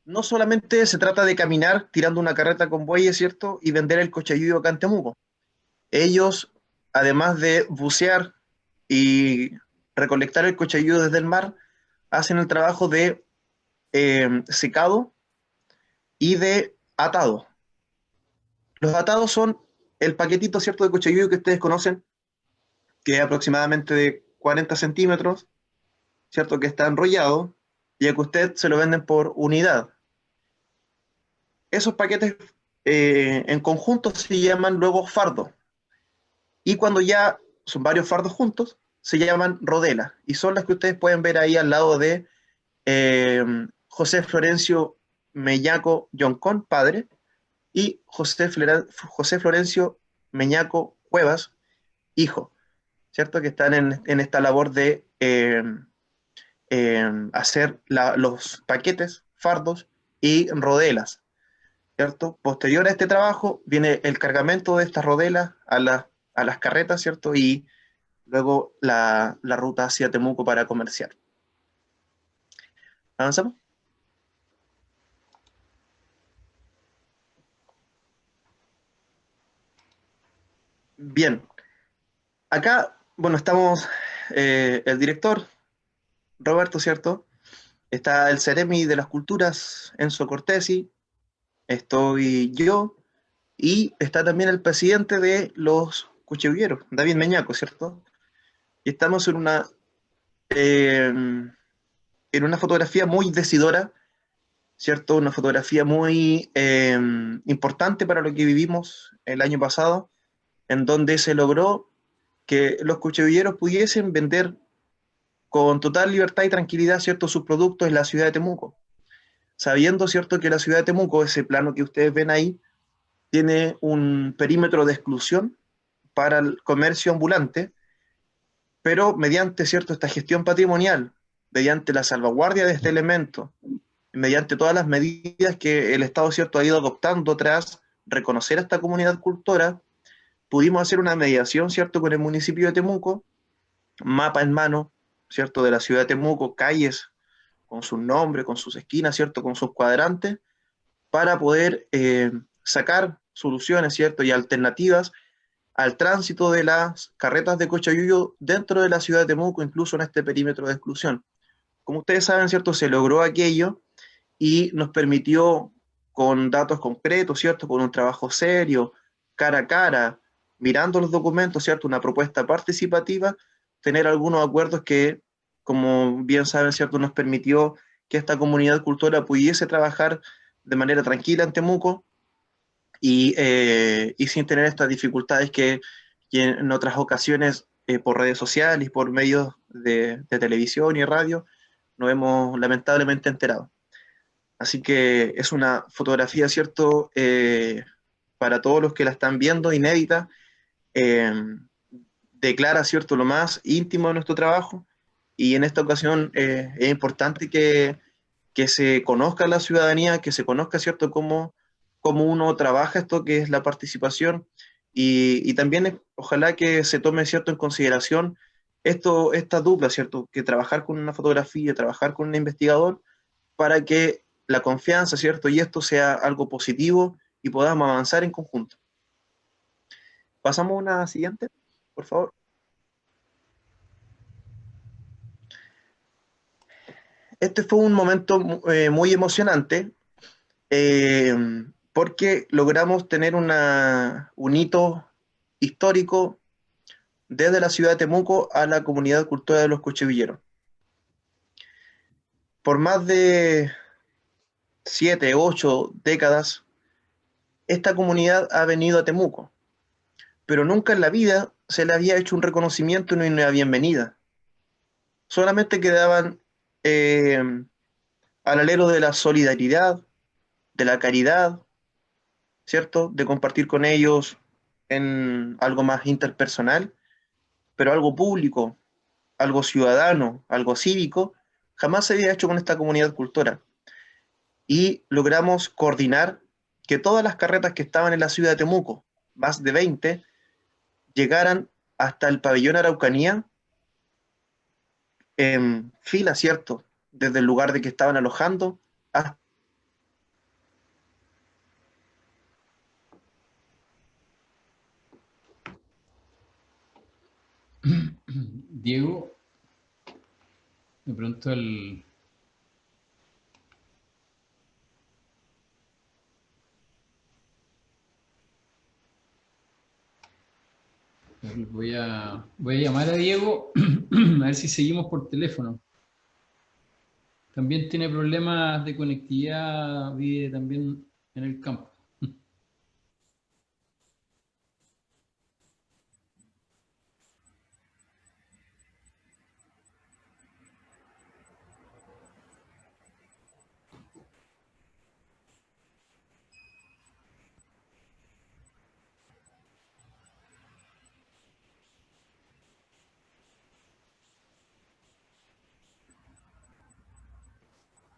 no solamente se trata de caminar tirando una carreta con bueyes, ¿cierto? Y vender el cochayuyo acá en Temuco. Ellos, además de bucear y recolectar el cochayuyo desde el mar, hacen el trabajo de secado y de atado. Los atados son el paquetito, ¿cierto?, de cochayuyo que ustedes conocen, que es aproximadamente de 40 centímetros, ¿cierto?, que está enrollado, y a que usted se lo venden por unidad. Esos paquetes en conjunto se llaman luego fardo, y cuando ya son varios fardos juntos, se llaman rodelas, y son las que ustedes pueden ver ahí al lado de José Florencio Mellaco Yoncón, padre, y José Florencio Meñaco Cuevas, hijo, ¿cierto? Que están en esta labor de hacer los paquetes, fardos y rodelas, ¿cierto? Posterior a este trabajo viene el cargamento de estas rodelas a las carretas, ¿cierto? Y luego la ruta hacia Temuco para comerciar. ¿Avanzamos? Bien, acá, bueno, estamos el director, Roberto, ¿cierto? Está el Ceremi de las Culturas, Enzo Cortesi, estoy yo, y está también el presidente de los Cuchevilleros, David Meñaco, ¿cierto? Y estamos en una fotografía muy decidora, ¿cierto? Una fotografía muy importante para lo que vivimos el año pasado, en donde se logró que los cuchevilleros pudiesen vender con total libertad y tranquilidad, ¿cierto?, sus productos en la ciudad de Temuco, sabiendo, ¿cierto?, que la ciudad de Temuco, ese plano que ustedes ven ahí, tiene un perímetro de exclusión para el comercio ambulante, pero mediante, ¿cierto?, esta gestión patrimonial, mediante la salvaguardia de este elemento, mediante todas las medidas que el Estado, ¿cierto?, ha ido adoptando tras reconocer a esta comunidad cultora, pudimos hacer una mediación, ¿cierto?, con el municipio de Temuco, mapa en mano, ¿cierto?, de la ciudad de Temuco, calles con sus nombres, con sus esquinas, ¿cierto?, con sus cuadrantes, para poder sacar soluciones, ¿cierto?, y alternativas al tránsito de las carretas de cochayuyo dentro de la ciudad de Temuco, incluso en este perímetro de exclusión. Como ustedes saben, ¿cierto?, se logró aquello y nos permitió, con datos concretos, ¿cierto?, con un trabajo serio, cara a cara, mirando los documentos, ¿cierto?, una propuesta participativa, tener algunos acuerdos que, como bien saben, ¿cierto?, nos permitió que esta comunidad cultura pudiese trabajar de manera tranquila en Temuco y sin tener estas dificultades que en otras ocasiones por redes sociales y por medios de televisión y radio nos hemos lamentablemente enterado. Así que es una fotografía, ¿cierto?, para todos los que la están viendo, inédita, eh, declara, ¿cierto?, lo más íntimo de nuestro trabajo, y en esta ocasión es importante que se conozca la ciudadanía, que se conozca, ¿cierto?, cómo uno trabaja esto que es la participación, y también ojalá que se tome, ¿cierto?, en consideración esta dupla, ¿cierto?, que trabajar con una fotografía, trabajar con un investigador, para que la confianza, ¿cierto?, y esto sea algo positivo y podamos avanzar en conjunto. Pasamos a una siguiente, por favor. Este fue un momento muy emocionante eh, porque logramos tener un hito histórico desde la ciudad de Temuco a la comunidad cultural de los Cuchevilleros. Por más de 7, 8 décadas, esta comunidad ha venido a Temuco, pero nunca en la vida se le había hecho un reconocimiento ni una bienvenida. Solamente quedaban al alero de la solidaridad, de la caridad, ¿cierto?, de compartir con ellos en algo más interpersonal, pero algo público, algo ciudadano, algo cívico, jamás se había hecho con esta comunidad cultural. Y logramos coordinar que todas las carretas que estaban en la ciudad de Temuco, más de 20, llegaran hasta el pabellón Araucanía en fila, ¿cierto? Desde el lugar de que estaban alojando hasta... Diego, de pronto el... voy a llamar a Diego a ver si seguimos por teléfono. También tiene problemas de conectividad, vive también en el campo.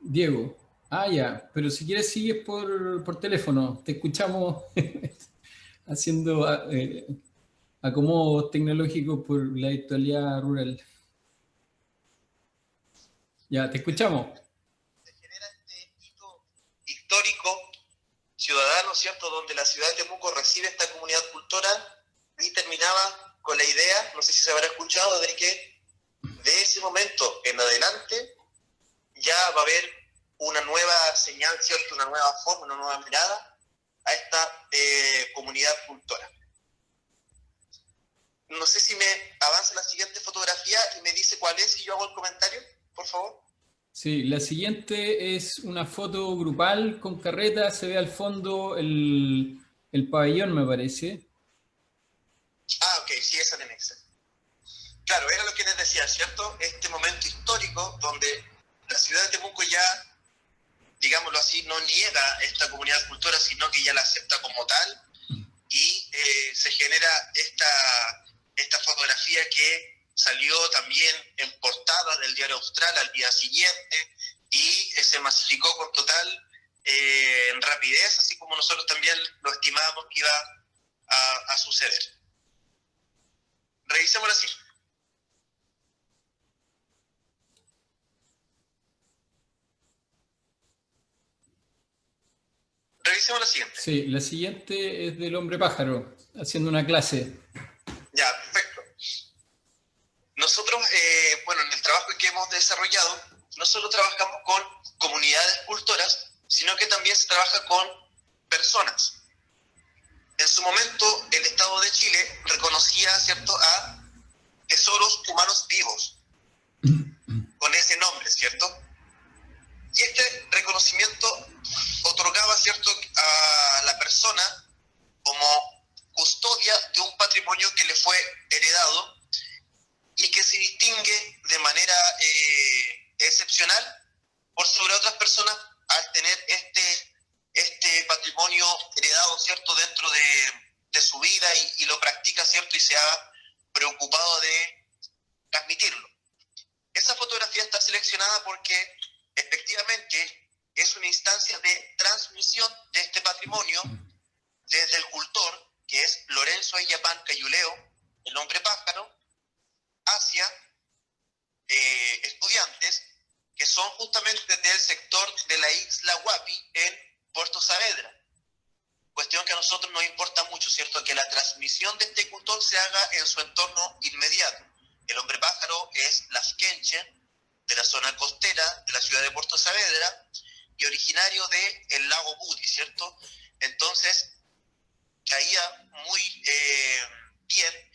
Diego, ya, pero si quieres sigues por teléfono, te escuchamos haciendo acomodos tecnológicos por la actualidad rural. Ya, te escuchamos. Se genera este hito histórico ciudadano, ¿cierto?, donde la ciudad de Temuco recibe esta comunidad cultora y terminaba con la idea, no sé si se habrá escuchado, de que de ese momento en adelante ya va a haber una nueva señal, ¿cierto?, una nueva forma, una nueva mirada a esta comunidad cultora. No sé si me avanza la siguiente fotografía y me dice cuál es y yo hago el comentario, por favor. Sí, la siguiente es una foto grupal con carreta, se ve al fondo el pabellón, me parece. Ok, sí, esa en Excel. Claro, era lo que les decía, ¿cierto? Este momento histórico donde la ciudad de Temuco ya, digámoslo así, no niega esta comunidad cultura, sino que ya la acepta como tal y se genera esta fotografía que salió también en portada del Diario Austral al día siguiente y se masificó con total rapidez, así como nosotros también lo estimábamos que iba a suceder. Revisemos la siguiente. Revisemos la siguiente. Sí, la siguiente es del hombre pájaro, haciendo una clase. Ya, perfecto. Nosotros, bueno, en el trabajo que hemos desarrollado, no solo trabajamos con comunidades cultoras, sino que también se trabaja con personas. En su momento, el Estado de Chile reconocía, ¿cierto?, a tesoros humanos vivos, con ese nombre, ¿cierto? Y este reconocimiento otorgaba, ¿cierto?, a la persona como custodia de un patrimonio que le fue heredado y que se distingue de manera excepcional por sobre otras personas al tener este patrimonio heredado, ¿cierto?, dentro de su vida y lo practica, ¿cierto?, y se ha preocupado de transmitirlo. Esa fotografía está seleccionada porque efectivamente es una instancia de transmisión de este patrimonio desde el cultor, que es Lorenzo Illapán Cayuleo, el hombre pájaro, hacia estudiantes que son justamente del sector de la isla Huapi en Puerto Saavedra. Cuestión que a nosotros nos importa mucho, ¿cierto?, que la transmisión de este cultor se haga en su entorno inmediato. El hombre pájaro es lasquenche, de la zona costera de la ciudad de Puerto Saavedra y originario del lago Budi, ¿cierto? Entonces, caía muy bien,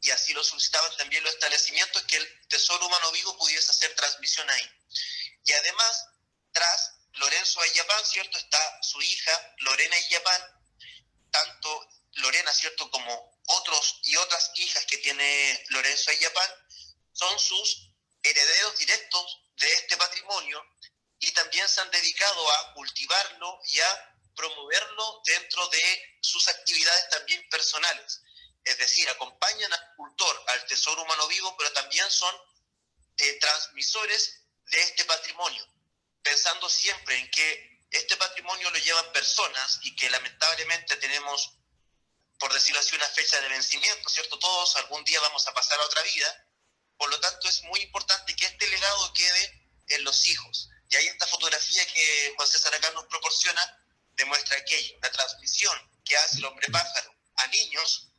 y así lo solicitaban también los establecimientos, que el tesoro humano vivo pudiese hacer transmisión ahí. Y además, tras Lorenzo Illapán, ¿cierto?, está su hija Lorena Illapán, tanto Lorena, ¿cierto?, como otros y otras hijas que tiene Lorenzo Illapán, son sus herederos directos de este patrimonio y también se han dedicado a cultivarlo y a promoverlo dentro de sus actividades también personales. Es decir, acompañan al cultor, al tesoro humano vivo, pero también son transmisores de este patrimonio, pensando siempre en que este patrimonio lo llevan personas y que lamentablemente tenemos, por decirlo así, una fecha de vencimiento, ¿cierto? Todos algún día vamos a pasar a otra vida Por lo tanto, es muy importante que este legado quede en los hijos. Y ahí esta fotografía que Juan César acá nos proporciona demuestra aquello, la transmisión que hace el hombre pájaro a niños,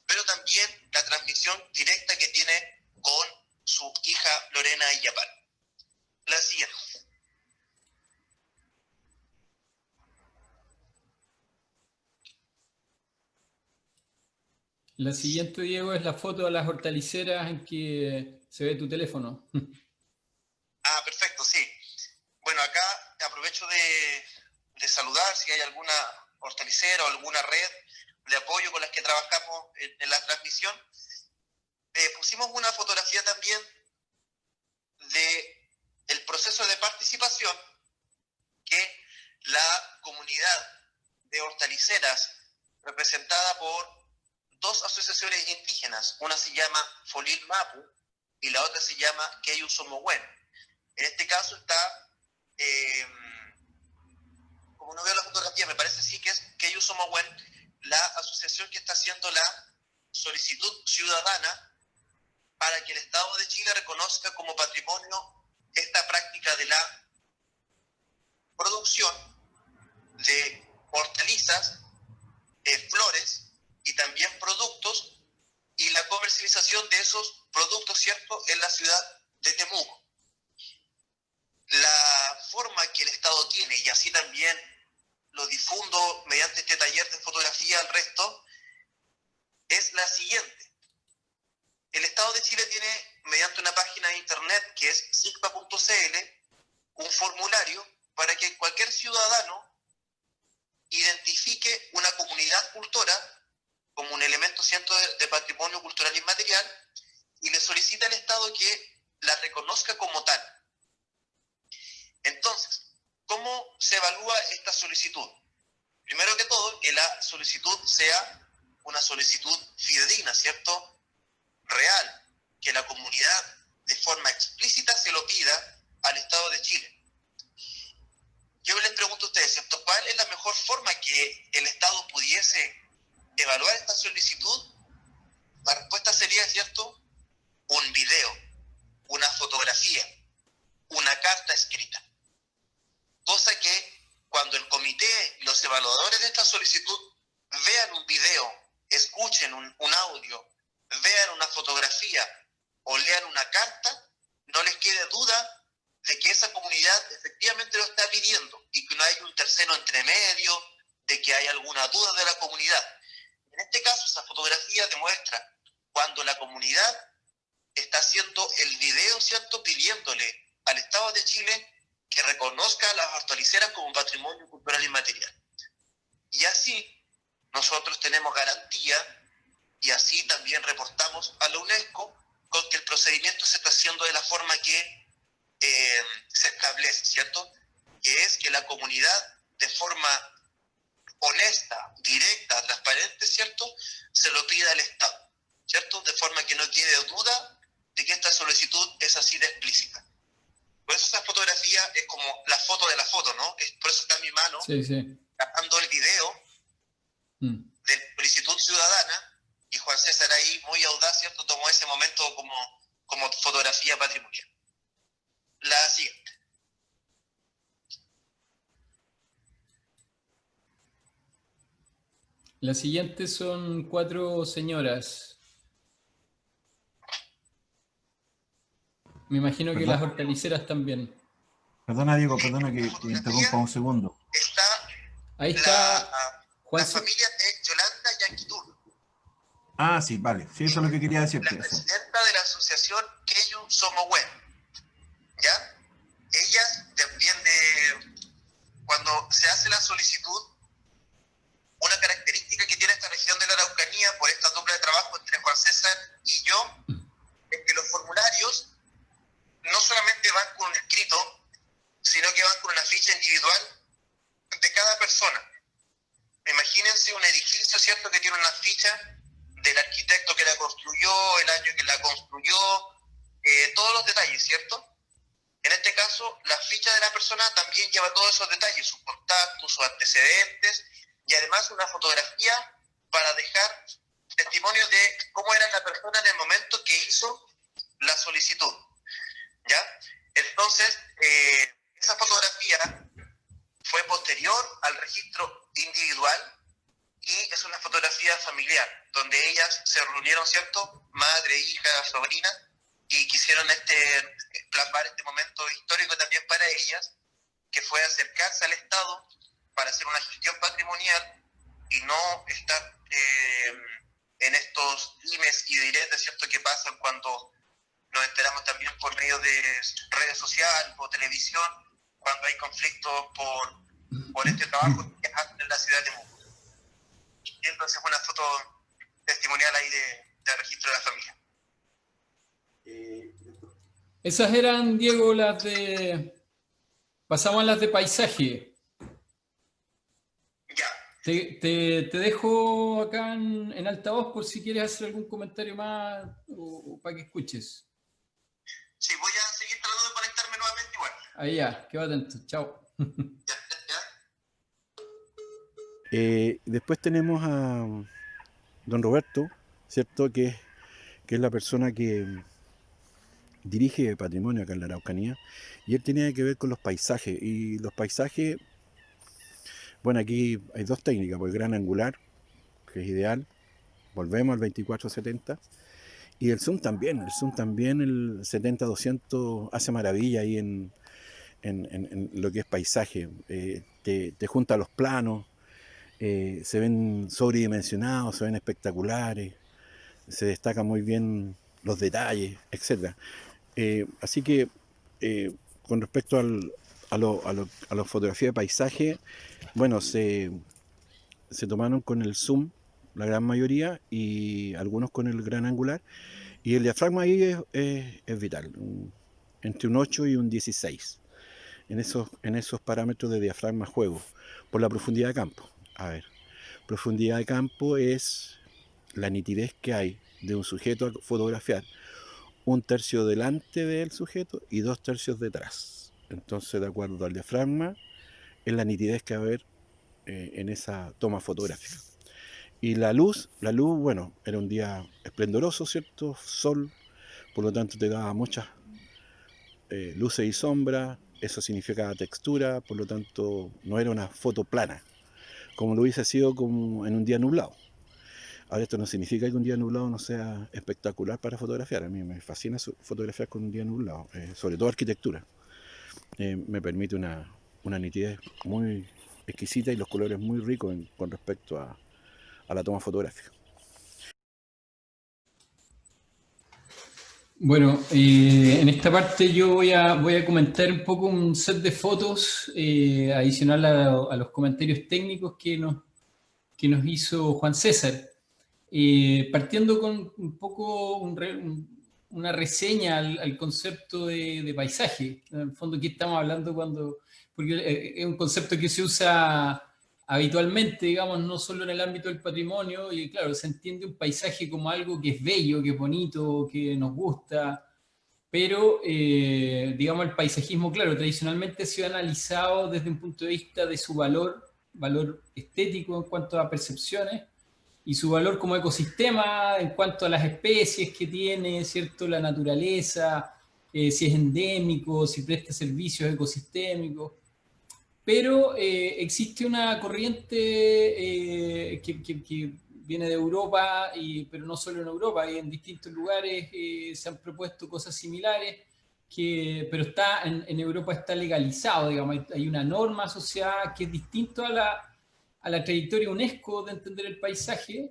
pero también la transmisión directa que tiene con su hija Lorena Illapal. La siguiente. La siguiente, Diego, es la foto de las hortaliceras en que se ve tu teléfono. Ah, perfecto, sí. Bueno, acá aprovecho de saludar si hay alguna hortalicera o alguna red de apoyo con las que trabajamos en la transmisión. Pusimos una fotografía también del proceso de participación que la comunidad de hortaliceras, representada por dos asociaciones indígenas, una se llama Folil Mapu y la otra se llama Keyu Somowen. En este caso está, como no veo la fotografía, me parece sí que es Keyu Somowen, la asociación que está haciendo la solicitud ciudadana para que el Estado de Chile reconozca como patrimonio esta práctica de la producción de hortalizas, flores y también productos y la comercialización de esos productos, ¿cierto?, en la ciudad de Temuco. La forma que el Estado tiene, y así también lo difundo mediante este taller de fotografía al resto, es la siguiente. El Estado de Chile tiene, mediante una página de internet que es sigpa.cl, un formulario para que cualquier ciudadano identifique una comunidad cultora como un elemento cierto de patrimonio cultural inmaterial y le solicita al Estado que la reconozca como tal. Entonces, ¿cómo se evalúa esta solicitud? Primero que todo, que la solicitud sea una solicitud fidedigna, ¿cierto?, real, que la comunidad de forma explícita se lo pida al Estado de Chile. Yo les pregunto a ustedes, ¿cierto?, ¿cuál es la mejor forma que el Estado pudiese evaluar esta solicitud? La respuesta sería, ¿cierto?, un video, una fotografía, una carta escrita. Cosa que cuando el comité y los evaluadores de esta solicitud vean un video, escuchen un audio, vean una fotografía o lean una carta, no les quede duda de que esa comunidad efectivamente lo está pidiendo y que no hay un tercero entre medio, de que hay alguna duda de la comunidad. En este caso, esa fotografía demuestra cuando la comunidad está haciendo el video, ¿cierto?, pidiéndole al Estado de Chile que reconozca a las hortaliceras como patrimonio cultural inmaterial. Y así nosotros tenemos garantía y así también reportamos a la UNESCO con que el procedimiento se está haciendo de la forma que se establece, ¿cierto? Que es que la comunidad de forma honesta, directa, transparente, ¿cierto?, se lo pida al Estado, ¿cierto? De forma que no quede duda de que esta solicitud es así de explícita. Por eso esa fotografía es como la foto de la foto, ¿no? Por eso está en mi mano, Sí. grabando el video de la solicitud ciudadana, y Juan César ahí, muy audaz, ¿cierto?, tomó ese momento como fotografía patrimonial. La siguiente. La siguiente son 4 señoras. Me imagino que ¿Verdad? las hortaliceras también. Perdona, Diego, perdona que interrumpa un segundo. Está Ahí está Juan la familia de Yolanda Yanquitul, Ah, sí, vale. Sí, eso es lo que quería la decirte. Eso. presidenta de la asociación Keyu Somowen, ¿ya? Ellas también cuando se hace la solicitud, una característica que tiene esta región de la Araucanía por esta dupla de trabajo entre Juan César y yo, es que los formularios no solamente van con un escrito, sino que van con una ficha individual de cada persona. Imagínense un edificio, ¿cierto?, que tiene una ficha del arquitecto que la construyó, el año que la construyó, todos los detalles, ¿cierto? En este caso, la ficha de la persona también lleva todos esos detalles, sus contactos, sus antecedentes, y además una fotografía para dejar testimonio de cómo era la persona en el momento que hizo la solicitud, ¿ya? Entonces, esa fotografía fue posterior al registro individual y es una fotografía familiar, donde ellas se reunieron, ¿cierto? Madre, hija, sobrina, y quisieron plasmar este momento histórico también para ellas, que fue acercarse al Estado para hacer una gestión patrimonial y no estar en estos dimes y diretes, ¿cierto?, que pasan cuando nos enteramos también por medio de redes sociales o televisión, cuando hay conflictos por este trabajo que hacen en la ciudad de Temuco. Y entonces una foto testimonial ahí de registro de la familia. Esas eran, Diego, las de... Pasamos a las de paisaje. Ya. Te dejo acá en altavoz por si quieres hacer algún comentario más o para que escuches. Sí, voy a seguir tratando de conectarme nuevamente igual. Ahí ya, quedo atento. Chao. Ya. Después tenemos a don Roberto, ¿cierto? Que es la persona que dirige patrimonio acá en la Araucanía, y él tenía que ver con los paisajes. Y los paisajes, bueno, aquí hay dos técnicas, pues el gran angular, que es ideal, volvemos al 24-70, y el zoom también, el 70-200 hace maravilla ahí en lo que es paisaje, te junta los planos, se ven sobredimensionados, se ven espectaculares, se destacan muy bien los detalles, etc. Así que con respecto a la fotografía de paisaje, bueno, se tomaron con el zoom la gran mayoría y algunos con el gran angular, y el diafragma ahí es vital, entre un 8 y un 16 en esos parámetros de diafragma juego, por la profundidad de campo. A ver, profundidad de campo es la nitidez que hay de un sujeto a fotografiar, 1/3 delante del sujeto y 2/3 detrás. Entonces, de acuerdo al diafragma, es la nitidez que va a haber en esa toma fotográfica. Y la luz, bueno, era un día esplendoroso, ¿cierto? Sol, por lo tanto te daba muchas luces y sombras, eso significaba textura, por lo tanto no era una foto plana, como lo hubiese sido como en un día nublado. Ahora, esto no significa que un día nublado no sea espectacular para fotografiar. A mí me fascina fotografiar con un día nublado, sobre todo arquitectura. Me permite una nitidez muy exquisita y los colores muy ricos con respecto a la toma fotográfica. Bueno, en esta parte yo voy a comentar un poco un set de fotos adicional a los comentarios técnicos que nos hizo Juan César. Partiendo con un poco una reseña al concepto de paisaje. En el fondo, ¿qué estamos hablando porque es un concepto que se usa habitualmente, digamos, no solo en el ámbito del patrimonio, y claro, se entiende un paisaje como algo que es bello, que es bonito, que nos gusta, pero, digamos, el paisajismo, claro, tradicionalmente ha sido analizado desde un punto de vista de su valor estético en cuanto a percepciones, y su valor como ecosistema en cuanto a las especies que tiene, ¿cierto? La naturaleza, si es endémico, si presta servicios ecosistémicos. Pero existe una corriente que viene de Europa, pero no solo en Europa, y en distintos lugares se han propuesto cosas similares, pero en Europa está legalizado, digamos, hay una norma asociada que es distinto a la trayectoria UNESCO de entender el paisaje,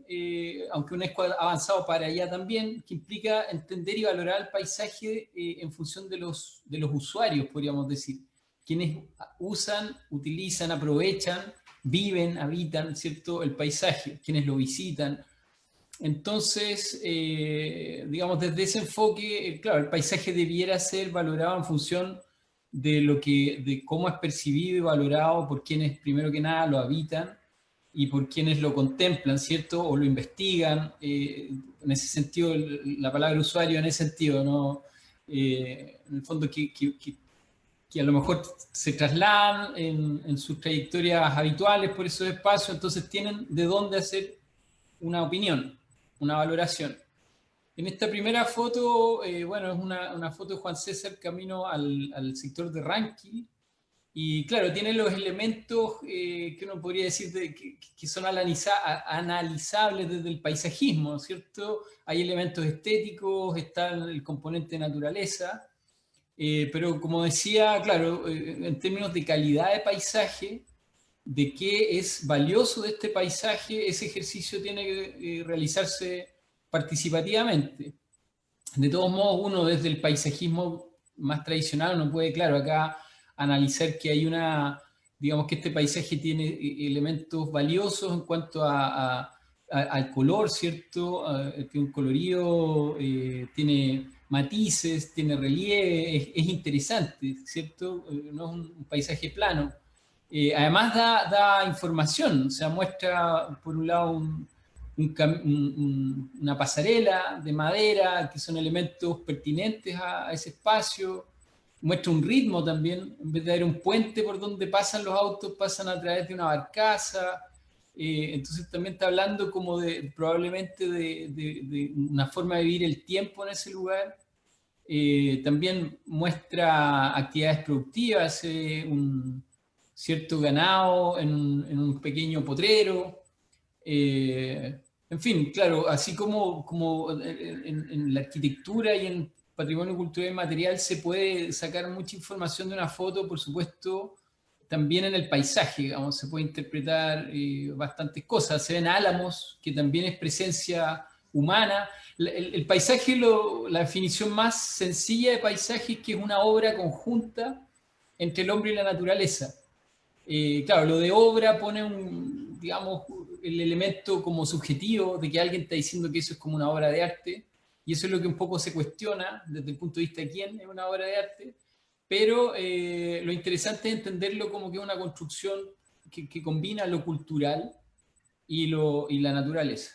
aunque UNESCO ha avanzado para allá también, que implica entender y valorar el paisaje en función de los usuarios, podríamos decir, quienes usan, utilizan, aprovechan, viven, habitan, ¿cierto?, el paisaje, quienes lo visitan. Entonces, digamos, desde ese enfoque, claro, el paisaje debiera ser valorado en función de cómo es percibido y valorado por quienes, primero que nada, lo habitan y por quienes lo contemplan, ¿cierto?, o lo investigan. En ese sentido, la palabra usuario en ese sentido, ¿no? En el fondo que a lo mejor se trasladan en sus trayectorias habituales por esos espacios, entonces tienen de dónde hacer una opinión, una valoración. En esta primera foto, bueno, es una foto de Juan César camino al sector de Ranquil. Y claro, tiene los elementos que uno podría decir que son analizables desde el paisajismo, ¿cierto? Hay elementos estéticos, está el componente de naturaleza, pero como decía, claro, en términos de calidad de paisaje, de qué es valioso de este paisaje, ese ejercicio tiene que realizarse participativamente. De todos modos, uno desde el paisajismo más tradicional no puede, claro, acá analizar que hay digamos que este paisaje tiene elementos valiosos en cuanto al color, ¿cierto? Tiene un colorido, tiene matices, tiene relieve, es interesante, ¿cierto? No es un paisaje plano. Además da información, o sea, muestra por un lado una pasarela de madera, que son elementos pertinentes a ese espacio, muestra un ritmo también, en vez de haber un puente por donde pasan los autos, pasan a través de una barcaza, entonces también está hablando como probablemente de una forma de vivir el tiempo en ese lugar. También muestra actividades productivas, un cierto ganado en un pequeño potrero, en fin, claro, así como en la arquitectura y en patrimonio cultural y material se puede sacar mucha información de una foto, por supuesto, también en el paisaje, digamos, se puede interpretar bastantes cosas. Se ven álamos, que también es presencia humana. El paisaje, la definición más sencilla de paisaje es que es una obra conjunta entre el hombre y la naturaleza. Claro, lo de obra pone digamos, el elemento como subjetivo de que alguien está diciendo que eso es como una obra de arte, y eso es lo que un poco se cuestiona desde el punto de vista de quién es una obra de arte, pero lo interesante es entenderlo como que es una construcción que combina lo cultural y la naturaleza.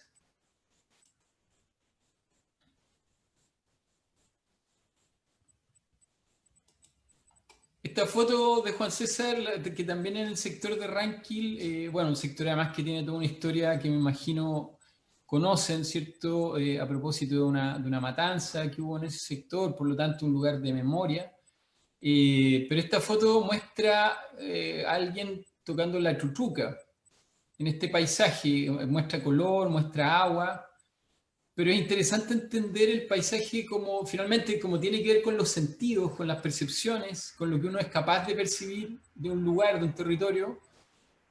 Esta foto de Juan César, que también en el sector de Ranquil, bueno, un sector además que tiene toda una historia que me imagino conocen, ¿cierto? A propósito de una matanza que hubo en ese sector, por lo tanto un lugar de memoria. Pero esta foto muestra a alguien tocando la chuchuca en este paisaje, muestra color, muestra agua, pero es interesante entender el paisaje como, finalmente, como tiene que ver con los sentidos, con las percepciones, con lo que uno es capaz de percibir de un lugar, de un territorio.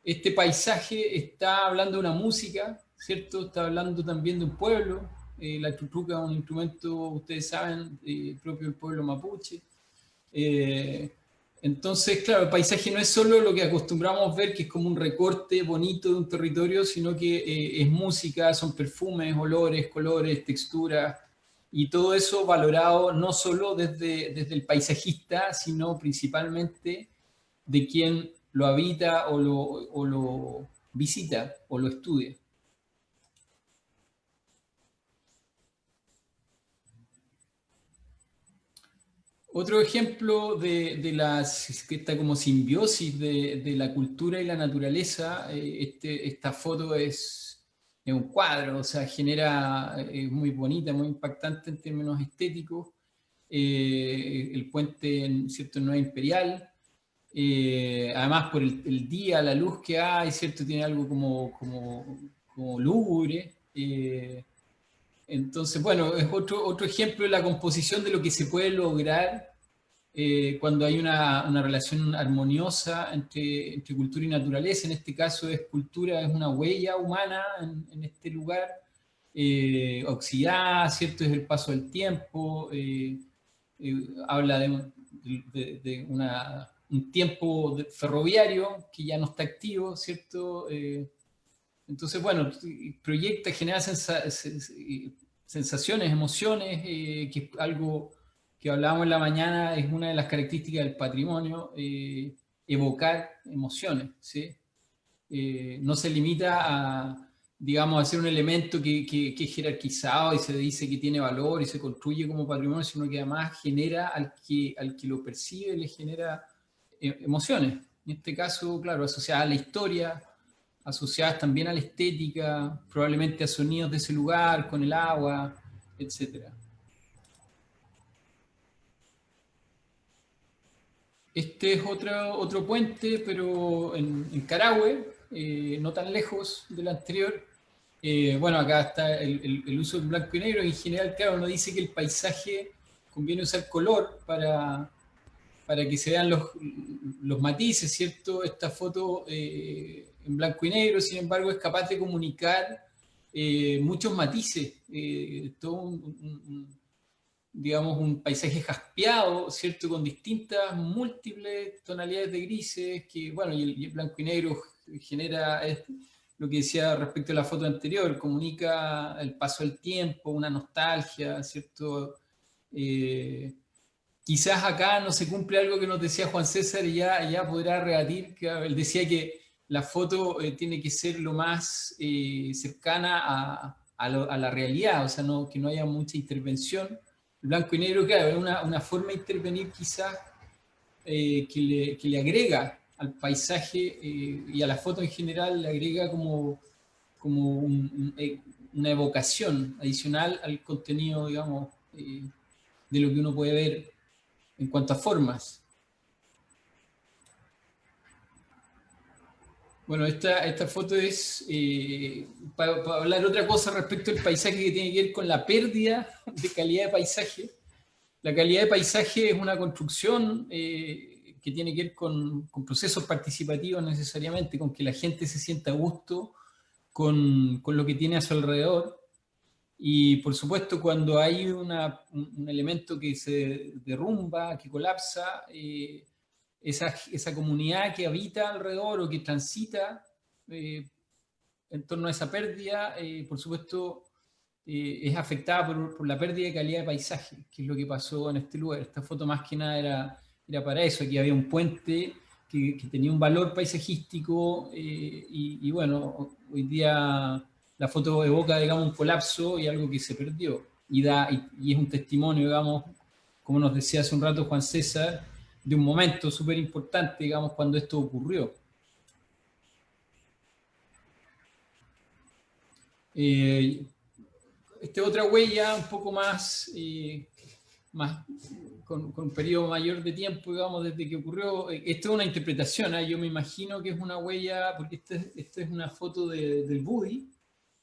Este paisaje está hablando de una música, ¿cierto? Está hablando también de un pueblo. La chuchuca es un instrumento, ustedes saben, propio del pueblo mapuche. Entonces, claro, el paisaje no es solo lo que acostumbramos ver, que es como un recorte bonito de un territorio, sino que es música, son perfumes, olores, colores, texturas, y todo eso valorado no solo desde el paisajista, sino principalmente de quien lo habita o lo visita o lo estudia. Otro ejemplo de esta como simbiosis de la cultura y la naturaleza, esta foto es un cuadro, o sea, es muy bonita, muy impactante en términos estéticos. El puente, ¿cierto?, no es imperial. Además, por el día, la luz que hay, ¿cierto?, tiene algo como lúgubre. Entonces, bueno, es otro ejemplo de la composición de lo que se puede lograr cuando hay una relación armoniosa entre cultura y naturaleza. En este caso es una huella humana en este lugar, oxidada, ¿cierto? Es el paso del tiempo, habla de un tiempo ferroviario que ya no está activo, ¿cierto? Entonces, bueno, proyecta, genera sensaciones, emociones, que es algo que hablábamos en la mañana, es una de las características del patrimonio, evocar emociones, ¿sí? No se limita digamos, a ser un elemento que es jerarquizado y se dice que tiene valor y se construye como patrimonio, sino que además genera al que lo percibe, le genera emociones. En este caso, claro, asociadas a la historia, asociadas también a la estética, probablemente a sonidos de ese lugar, con el agua, etc. Este es otro puente, pero en Carahue, no tan lejos del anterior. Bueno, acá está el uso del blanco y negro. En general, claro, uno dice que el paisaje conviene usar color para que se vean los matices, ¿cierto? Esta foto en blanco y negro, sin embargo, es capaz de comunicar muchos matices, todo digamos, un paisaje jaspeado, ¿cierto? Con distintas, múltiples tonalidades de grises, que, bueno, y el blanco y negro genera lo que decía respecto a la foto anterior, comunica el paso del tiempo, una nostalgia, ¿cierto? Quizás acá no se cumple algo que nos decía Juan César y ya podrá rebatir, que él decía que la foto tiene que ser lo más cercana a la realidad, o sea, que no haya mucha intervención. El blanco y negro, claro, es una forma de intervenir quizás que le agrega al paisaje y a la foto en general, le agrega como una evocación adicional al contenido, digamos, de lo que uno puede ver en cuanto a formas. Bueno, esta foto es para hablar otra cosa respecto al paisaje que tiene que ver con la pérdida de calidad de paisaje. La calidad de paisaje es una construcción que tiene que ver con procesos participativos necesariamente, con que la gente se sienta a gusto con lo que tiene a su alrededor. Y por supuesto, cuando hay un elemento que se derrumba, que colapsa, esa comunidad que habita alrededor o que transita en torno a esa pérdida, por supuesto, es afectada por la pérdida de calidad de paisaje, que es lo que pasó en este lugar. Esta foto más que nada era para eso. Aquí había un puente que tenía un valor paisajístico y bueno, hoy día la foto evoca, digamos, un colapso y algo que se perdió. Y es un testimonio, digamos, como nos decía hace un rato Juan César, de un momento súper importante, digamos, cuando esto ocurrió. Esta otra huella, un poco más con un periodo mayor de tiempo, digamos, desde que ocurrió. Esto es una interpretación, yo me imagino que es una huella, porque esta es una foto del Budi,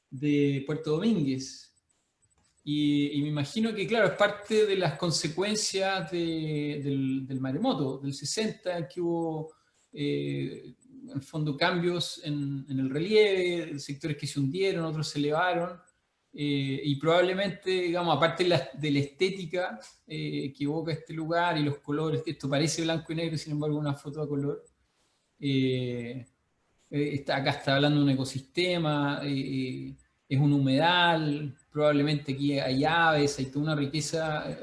de Puerto Domínguez. Y me imagino que, claro, es parte de las consecuencias del maremoto, del 60, en que hubo, en el fondo, cambios en el relieve, sectores que se hundieron, otros se elevaron, y probablemente, digamos, aparte de la estética que evoca este lugar y los colores, esto parece blanco y negro, sin embargo, una foto a color. Acá está hablando de un ecosistema, es un humedal, probablemente aquí hay aves, hay toda una riqueza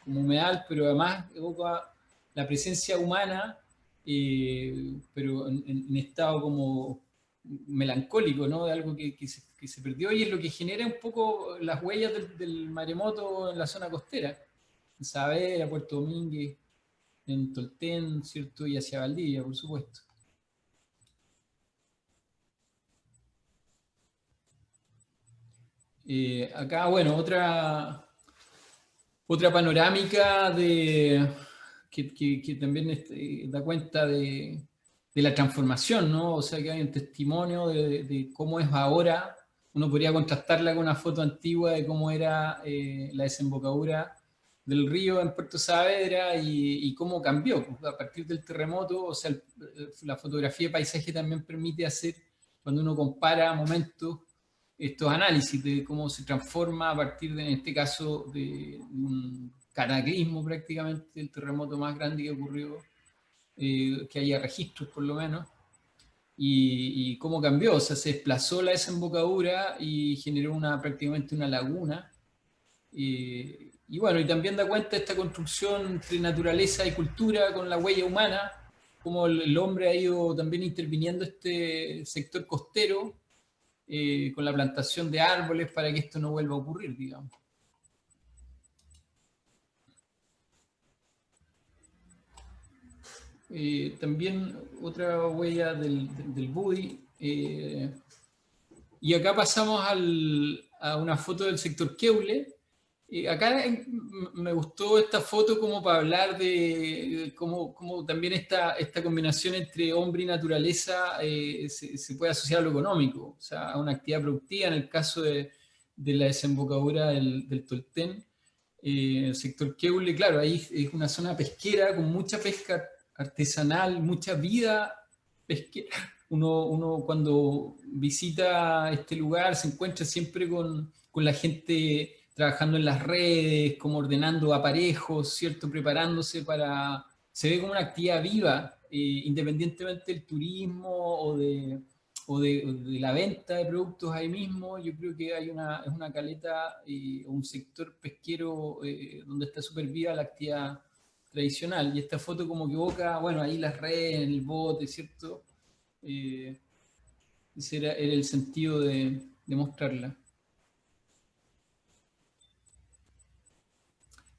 como humedal, pero además evoca la presencia humana, pero en estado como melancólico, ¿no? De algo que se perdió y es lo que genera un poco las huellas del maremoto en la zona costera, en Saavedra, Puerto Domínguez, en Tolten, ¿cierto? Y hacia Valdivia, por supuesto. Acá, bueno, otra panorámica que también da cuenta de la transformación, ¿no? O sea, que hay un testimonio de cómo es ahora. Uno podría contrastarla con una foto antigua de cómo era la desembocadura del río en Puerto Saavedra y cómo cambió a partir del terremoto. O sea, la fotografía de paisaje también permite hacer, cuando uno compara momentos, estos análisis de cómo se transforma a partir de, en este caso, de un cataclismo prácticamente, el terremoto más grande que ocurrió, que haya registros por lo menos, y cómo cambió, o sea, se desplazó la desembocadura y generó prácticamente una laguna, y bueno, y también da cuenta esta construcción entre naturaleza y cultura con la huella humana, cómo el hombre ha ido también interviniendo este sector costero, con la plantación de árboles para que esto no vuelva a ocurrir, digamos. También otra huella del Budi. Y acá pasamos a una foto del sector Queule, Acá me gustó esta foto como para hablar de cómo también esta combinación entre hombre y naturaleza se puede asociar a lo económico, o sea, a una actividad productiva. En el caso de la desembocadura del Tolten, el sector Queule, claro, ahí es una zona pesquera con mucha pesca artesanal, mucha vida pesquera. Uno cuando visita este lugar se encuentra siempre con la gente trabajando en las redes, como ordenando aparejos, ¿cierto? Preparándose para... Se ve como una actividad viva, independientemente del turismo o de la venta de productos ahí mismo. Yo creo que es una caleta o un sector pesquero donde está súper viva la actividad tradicional. Y esta foto como que evoca, bueno, ahí las redes, el bote, ¿cierto? Ese era el sentido de mostrarla.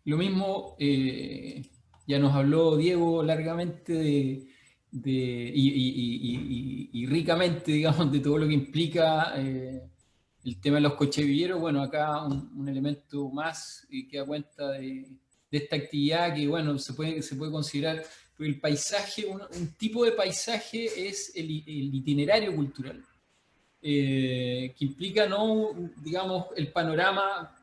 Lo mismo, ya nos habló Diego largamente y ricamente, digamos, de todo lo que implica el tema de los cochevilleros. Bueno, acá un elemento más que da cuenta de esta actividad que, bueno, se puede considerar, porque el paisaje, un tipo de paisaje es el itinerario cultural, que implica no, digamos, el panorama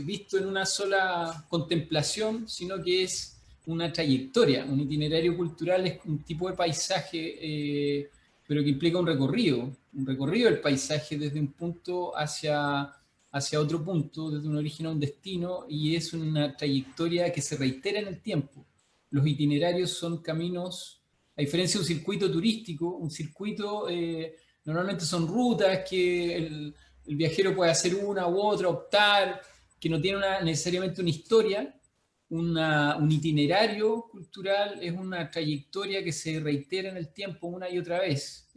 visto en una sola contemplación, sino que es una trayectoria. Un itinerario cultural es un tipo de paisaje, pero que implica un recorrido del paisaje desde un punto hacia otro punto, desde un origen a un destino, y es una trayectoria que se reitera en el tiempo. Los itinerarios son caminos, a diferencia de un circuito turístico, un circuito normalmente son rutas que el viajero puede hacer una u otra, optar, que no tiene necesariamente una historia. Un itinerario cultural es una trayectoria que se reitera en el tiempo una y otra vez.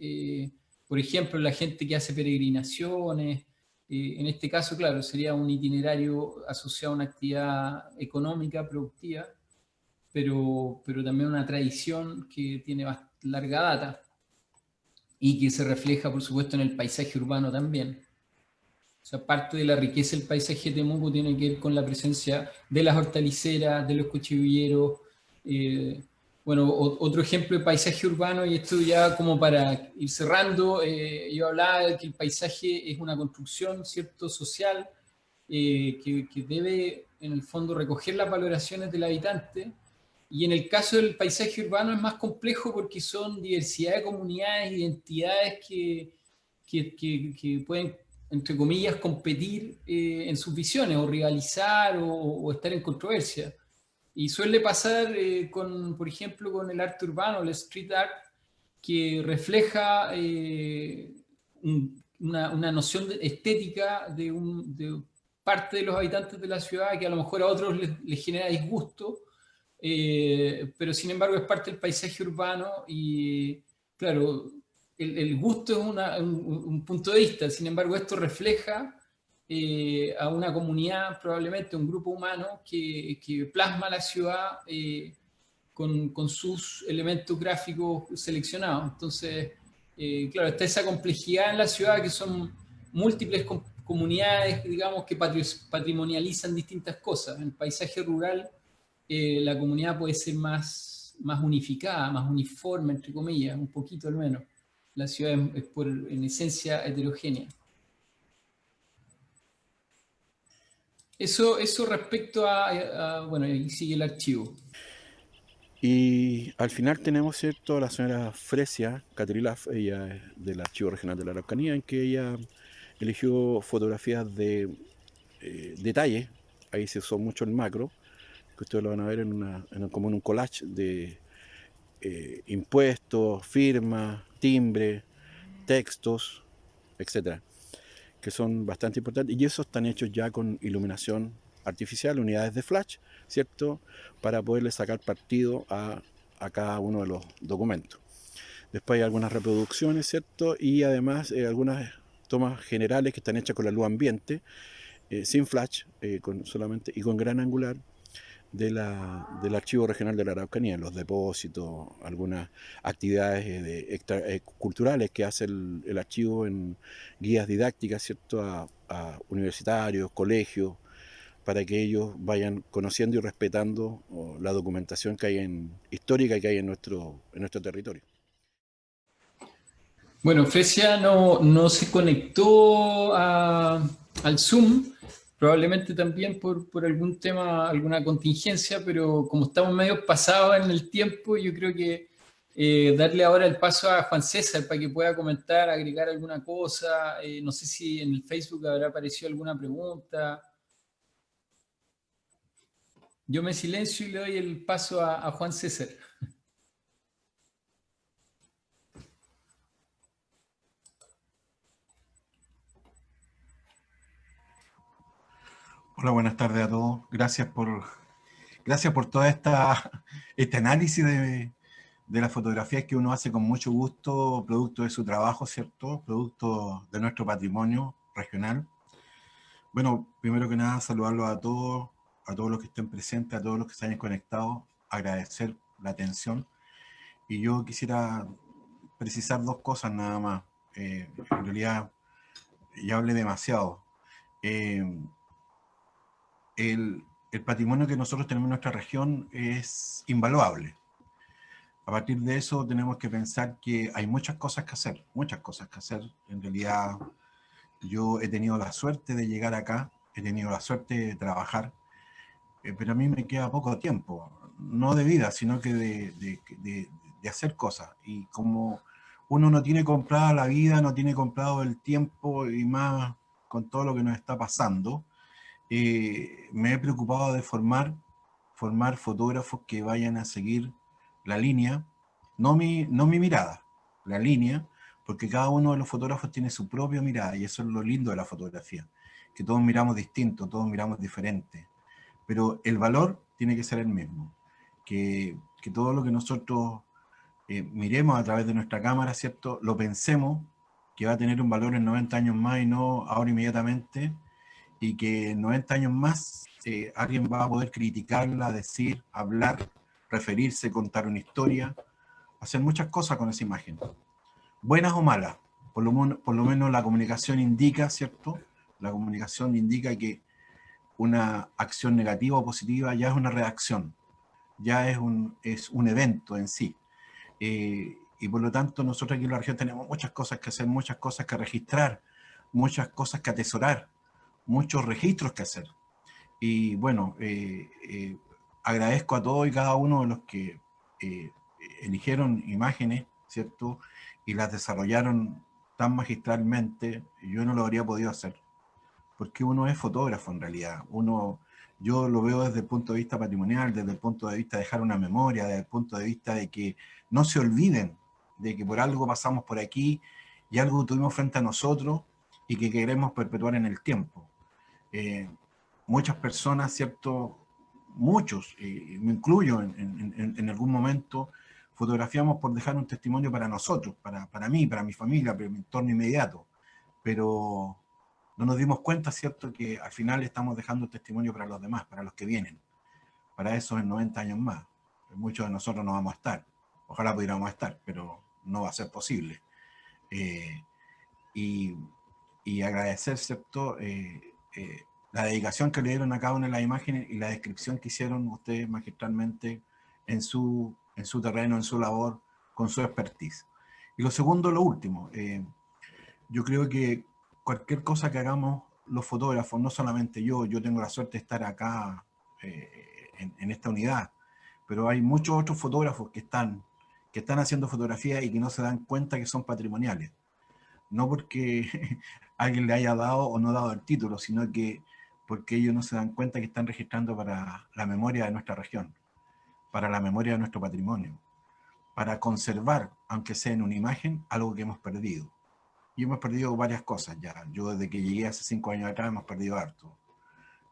Por ejemplo, la gente que hace peregrinaciones, en este caso, claro, sería un itinerario asociado a una actividad económica, productiva, pero también una tradición que tiene larga data y que se refleja, por supuesto, en el paisaje urbano también. O sea, parte de la riqueza del paisaje de Temuco tiene que ver con la presencia de las hortaliceras, de los cochevilleros. Bueno, otro ejemplo de paisaje urbano, y esto ya como para ir cerrando, yo hablaba de que el paisaje es una construcción, ¿cierto?, social, que debe, en el fondo, recoger las valoraciones del habitante. Y en el caso del paisaje urbano es más complejo porque son diversidad de comunidades, identidades que pueden, entre comillas, competir en sus visiones o rivalizar o estar en controversia. Y suele pasar, por ejemplo, con el arte urbano, el street art, que refleja una noción estética de parte de los habitantes de la ciudad que a lo mejor a otros les genera disgusto, pero sin embargo es parte del paisaje urbano y, claro, el gusto es un punto de vista, sin embargo esto refleja a una comunidad, probablemente un grupo humano que plasma la ciudad con sus elementos gráficos seleccionados. Entonces, claro, está esa complejidad en la ciudad que son múltiples comunidades, digamos, que patrimonializan distintas cosas. En el paisaje rural la comunidad puede ser más unificada, más uniforme, entre comillas, un poquito al menos. La ciudad es en esencia heterogénea. Eso respecto bueno, ahí sigue el archivo. Y al final tenemos, ¿cierto?, a la señora Fresia Catrilaf, ella es del Archivo Regional de la Araucanía, en que ella eligió fotografías de detalle. Ahí se usó mucho el macro, que ustedes lo van a ver como en un collage de impuestos, firmas, timbre, textos, etcétera, que son bastante importantes, y esos están hechos ya con iluminación artificial, unidades de flash, ¿cierto?, para poderle sacar partido a cada uno de los documentos. Después hay algunas reproducciones, ¿cierto?, y además algunas tomas generales que están hechas con la luz ambiente, sin flash, solamente, y con gran angular, del Archivo Regional de la Araucanía, los depósitos, algunas actividades culturales que hace el archivo en guías didácticas, ¿cierto?, a universitarios, colegios, para que ellos vayan conociendo y respetando la documentación que hay histórica que hay en nuestro territorio. Bueno, Fresia no se conectó al Zoom, probablemente también por algún tema, alguna contingencia, pero como estamos medio pasados en el tiempo, yo creo que darle ahora el paso a Juan César para que pueda comentar, agregar alguna cosa. No sé si en el Facebook habrá aparecido alguna pregunta. Yo me silencio y le doy el paso a Juan César. Hola, buenas tardes a todos. Gracias por toda este análisis de las fotografías que uno hace con mucho gusto, producto de su trabajo, ¿cierto? Producto de nuestro patrimonio regional. Bueno, primero que nada, saludarlos a todos los que estén presentes, a todos los que se hayan conectado, agradecer la atención. Y yo quisiera precisar dos cosas nada más. En realidad, ya hablé demasiado. El patrimonio que nosotros tenemos en nuestra región es invaluable. A partir de eso tenemos que pensar que hay muchas cosas que hacer, muchas cosas que hacer. En realidad yo he tenido la suerte de llegar acá, he tenido la suerte de trabajar, pero a mí me queda poco tiempo, no de vida, sino que de hacer cosas. Y como uno no tiene comprada la vida, no tiene comprado el tiempo y más con todo lo que nos está pasando, me he preocupado de formar fotógrafos que vayan a seguir la línea, no mi mirada, la línea, porque cada uno de los fotógrafos tiene su propia mirada y eso es lo lindo de la fotografía, que todos miramos distinto, todos miramos diferente, pero el valor tiene que ser el mismo, que todo lo que nosotros miremos a través de nuestra cámara, ¿cierto? Lo pensemos, que va a tener un valor en 90 años más y no ahora inmediatamente, y que en 90 años más alguien va a poder criticarla, decir, hablar, referirse, contar una historia, hacer muchas cosas con esa imagen, buenas o malas. Por lo menos la comunicación indica, ¿cierto? La comunicación indica que una acción negativa o positiva ya es una reacción, ya es un evento en sí. Y por lo tanto nosotros aquí en la región tenemos muchas cosas que hacer, muchas cosas que registrar, muchas cosas que atesorar, muchos registros que hacer. Y bueno, agradezco a todos y cada uno de los que eligieron imágenes, ¿cierto? Y las desarrollaron tan magistralmente, yo no lo habría podido hacer. Porque uno es fotógrafo en realidad. Yo lo veo desde el punto de vista patrimonial, desde el punto de vista de dejar una memoria, desde el punto de vista de que no se olviden de que por algo pasamos por aquí y algo tuvimos frente a nosotros y que queremos perpetuar en el tiempo. Muchas personas, ¿cierto? Muchos, me incluyo en algún momento, fotografiamos por dejar un testimonio para nosotros, para mí, para mi familia, para mi entorno inmediato, pero no nos dimos cuenta, ¿cierto?, que al final estamos dejando un testimonio para los demás, para los que vienen, para esos en 90 años más. Muchos de nosotros no vamos a estar, ojalá pudiéramos estar, pero no va a ser posible. Y agradecer, ¿cierto?, la dedicación que le dieron a cada una de las imágenes y la descripción que hicieron ustedes magistralmente en su terreno, en su labor, con su expertise. Y lo segundo, lo último, yo creo que cualquier cosa que hagamos los fotógrafos, no solamente yo tengo la suerte de estar acá en esta unidad, pero hay muchos otros fotógrafos que están haciendo fotografías y que no se dan cuenta que son patrimoniales. No porque alguien le haya dado o no dado el título, sino que porque ellos no se dan cuenta que están registrando para la memoria de nuestra región, para la memoria de nuestro patrimonio, para conservar, aunque sea en una imagen, algo que hemos perdido. Y hemos perdido varias cosas ya. Yo desde que llegué hace 5 años atrás hemos perdido harto.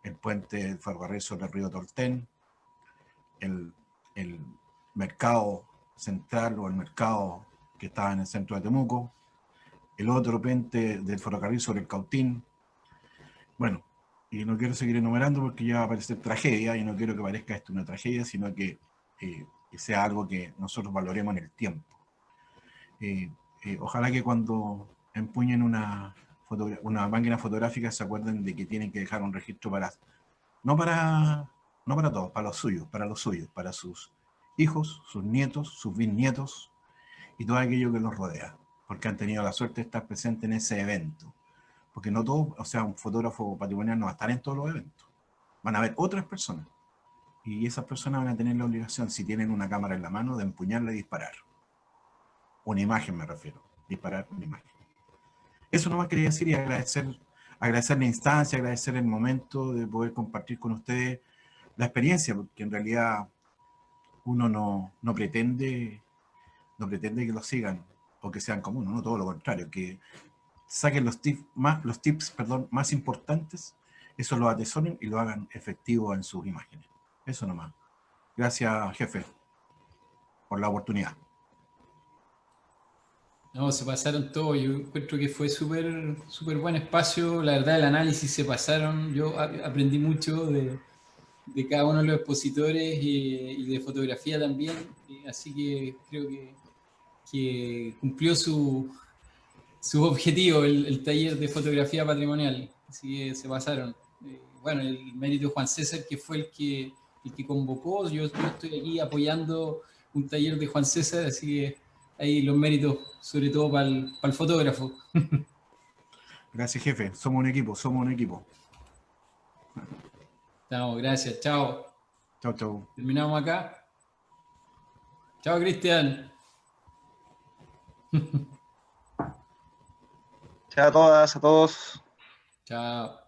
El puente del ferrocarril sobre el río Tortén, el mercado central o el mercado que estaba en el centro de Temuco, el otro puente del ferrocarril sobre el Cautín. Bueno, y no quiero seguir enumerando porque ya va a parecer tragedia, y no quiero que parezca esto una tragedia, sino que sea algo que nosotros valoremos en el tiempo. Ojalá que cuando empuñen una máquina fotográfica se acuerden de que tienen que dejar un registro No para todos, para los suyos, para sus hijos, sus nietos, sus bisnietos y todo aquello que los rodea, porque han tenido la suerte de estar presentes en ese evento. Porque no todos, o sea, un fotógrafo patrimonial no va a estar en todos los eventos. Van a haber otras personas. Y esas personas van a tener la obligación, si tienen una cámara en la mano, de empuñarla y disparar. Una imagen me refiero, disparar una imagen. Eso nomás quería decir y agradecer la instancia, agradecer el momento de poder compartir con ustedes la experiencia, porque en realidad uno no pretende que lo sigan o que sean como uno, no todo lo contrario, que saquen los tips más importantes, eso lo atesoren y lo hagan efectivo en sus imágenes. Eso nomás. Gracias, jefe, por la oportunidad. No, se pasaron todo. Yo encuentro que fue súper buen espacio. La verdad, el análisis se pasaron. Yo aprendí mucho de cada uno de los expositores y de fotografía también. Así que creo que cumplió su objetivo el taller de fotografía patrimonial. Así que se pasaron. Bueno, el mérito de Juan César, que fue el que convocó. Yo estoy aquí apoyando un taller de Juan César, así que ahí los méritos, sobre todo para el fotógrafo. Gracias, jefe. Somos un equipo. No, gracias, chao. Chau, chau. Terminamos acá. Chao, Cristian. Chao a todas, a todos. Chao.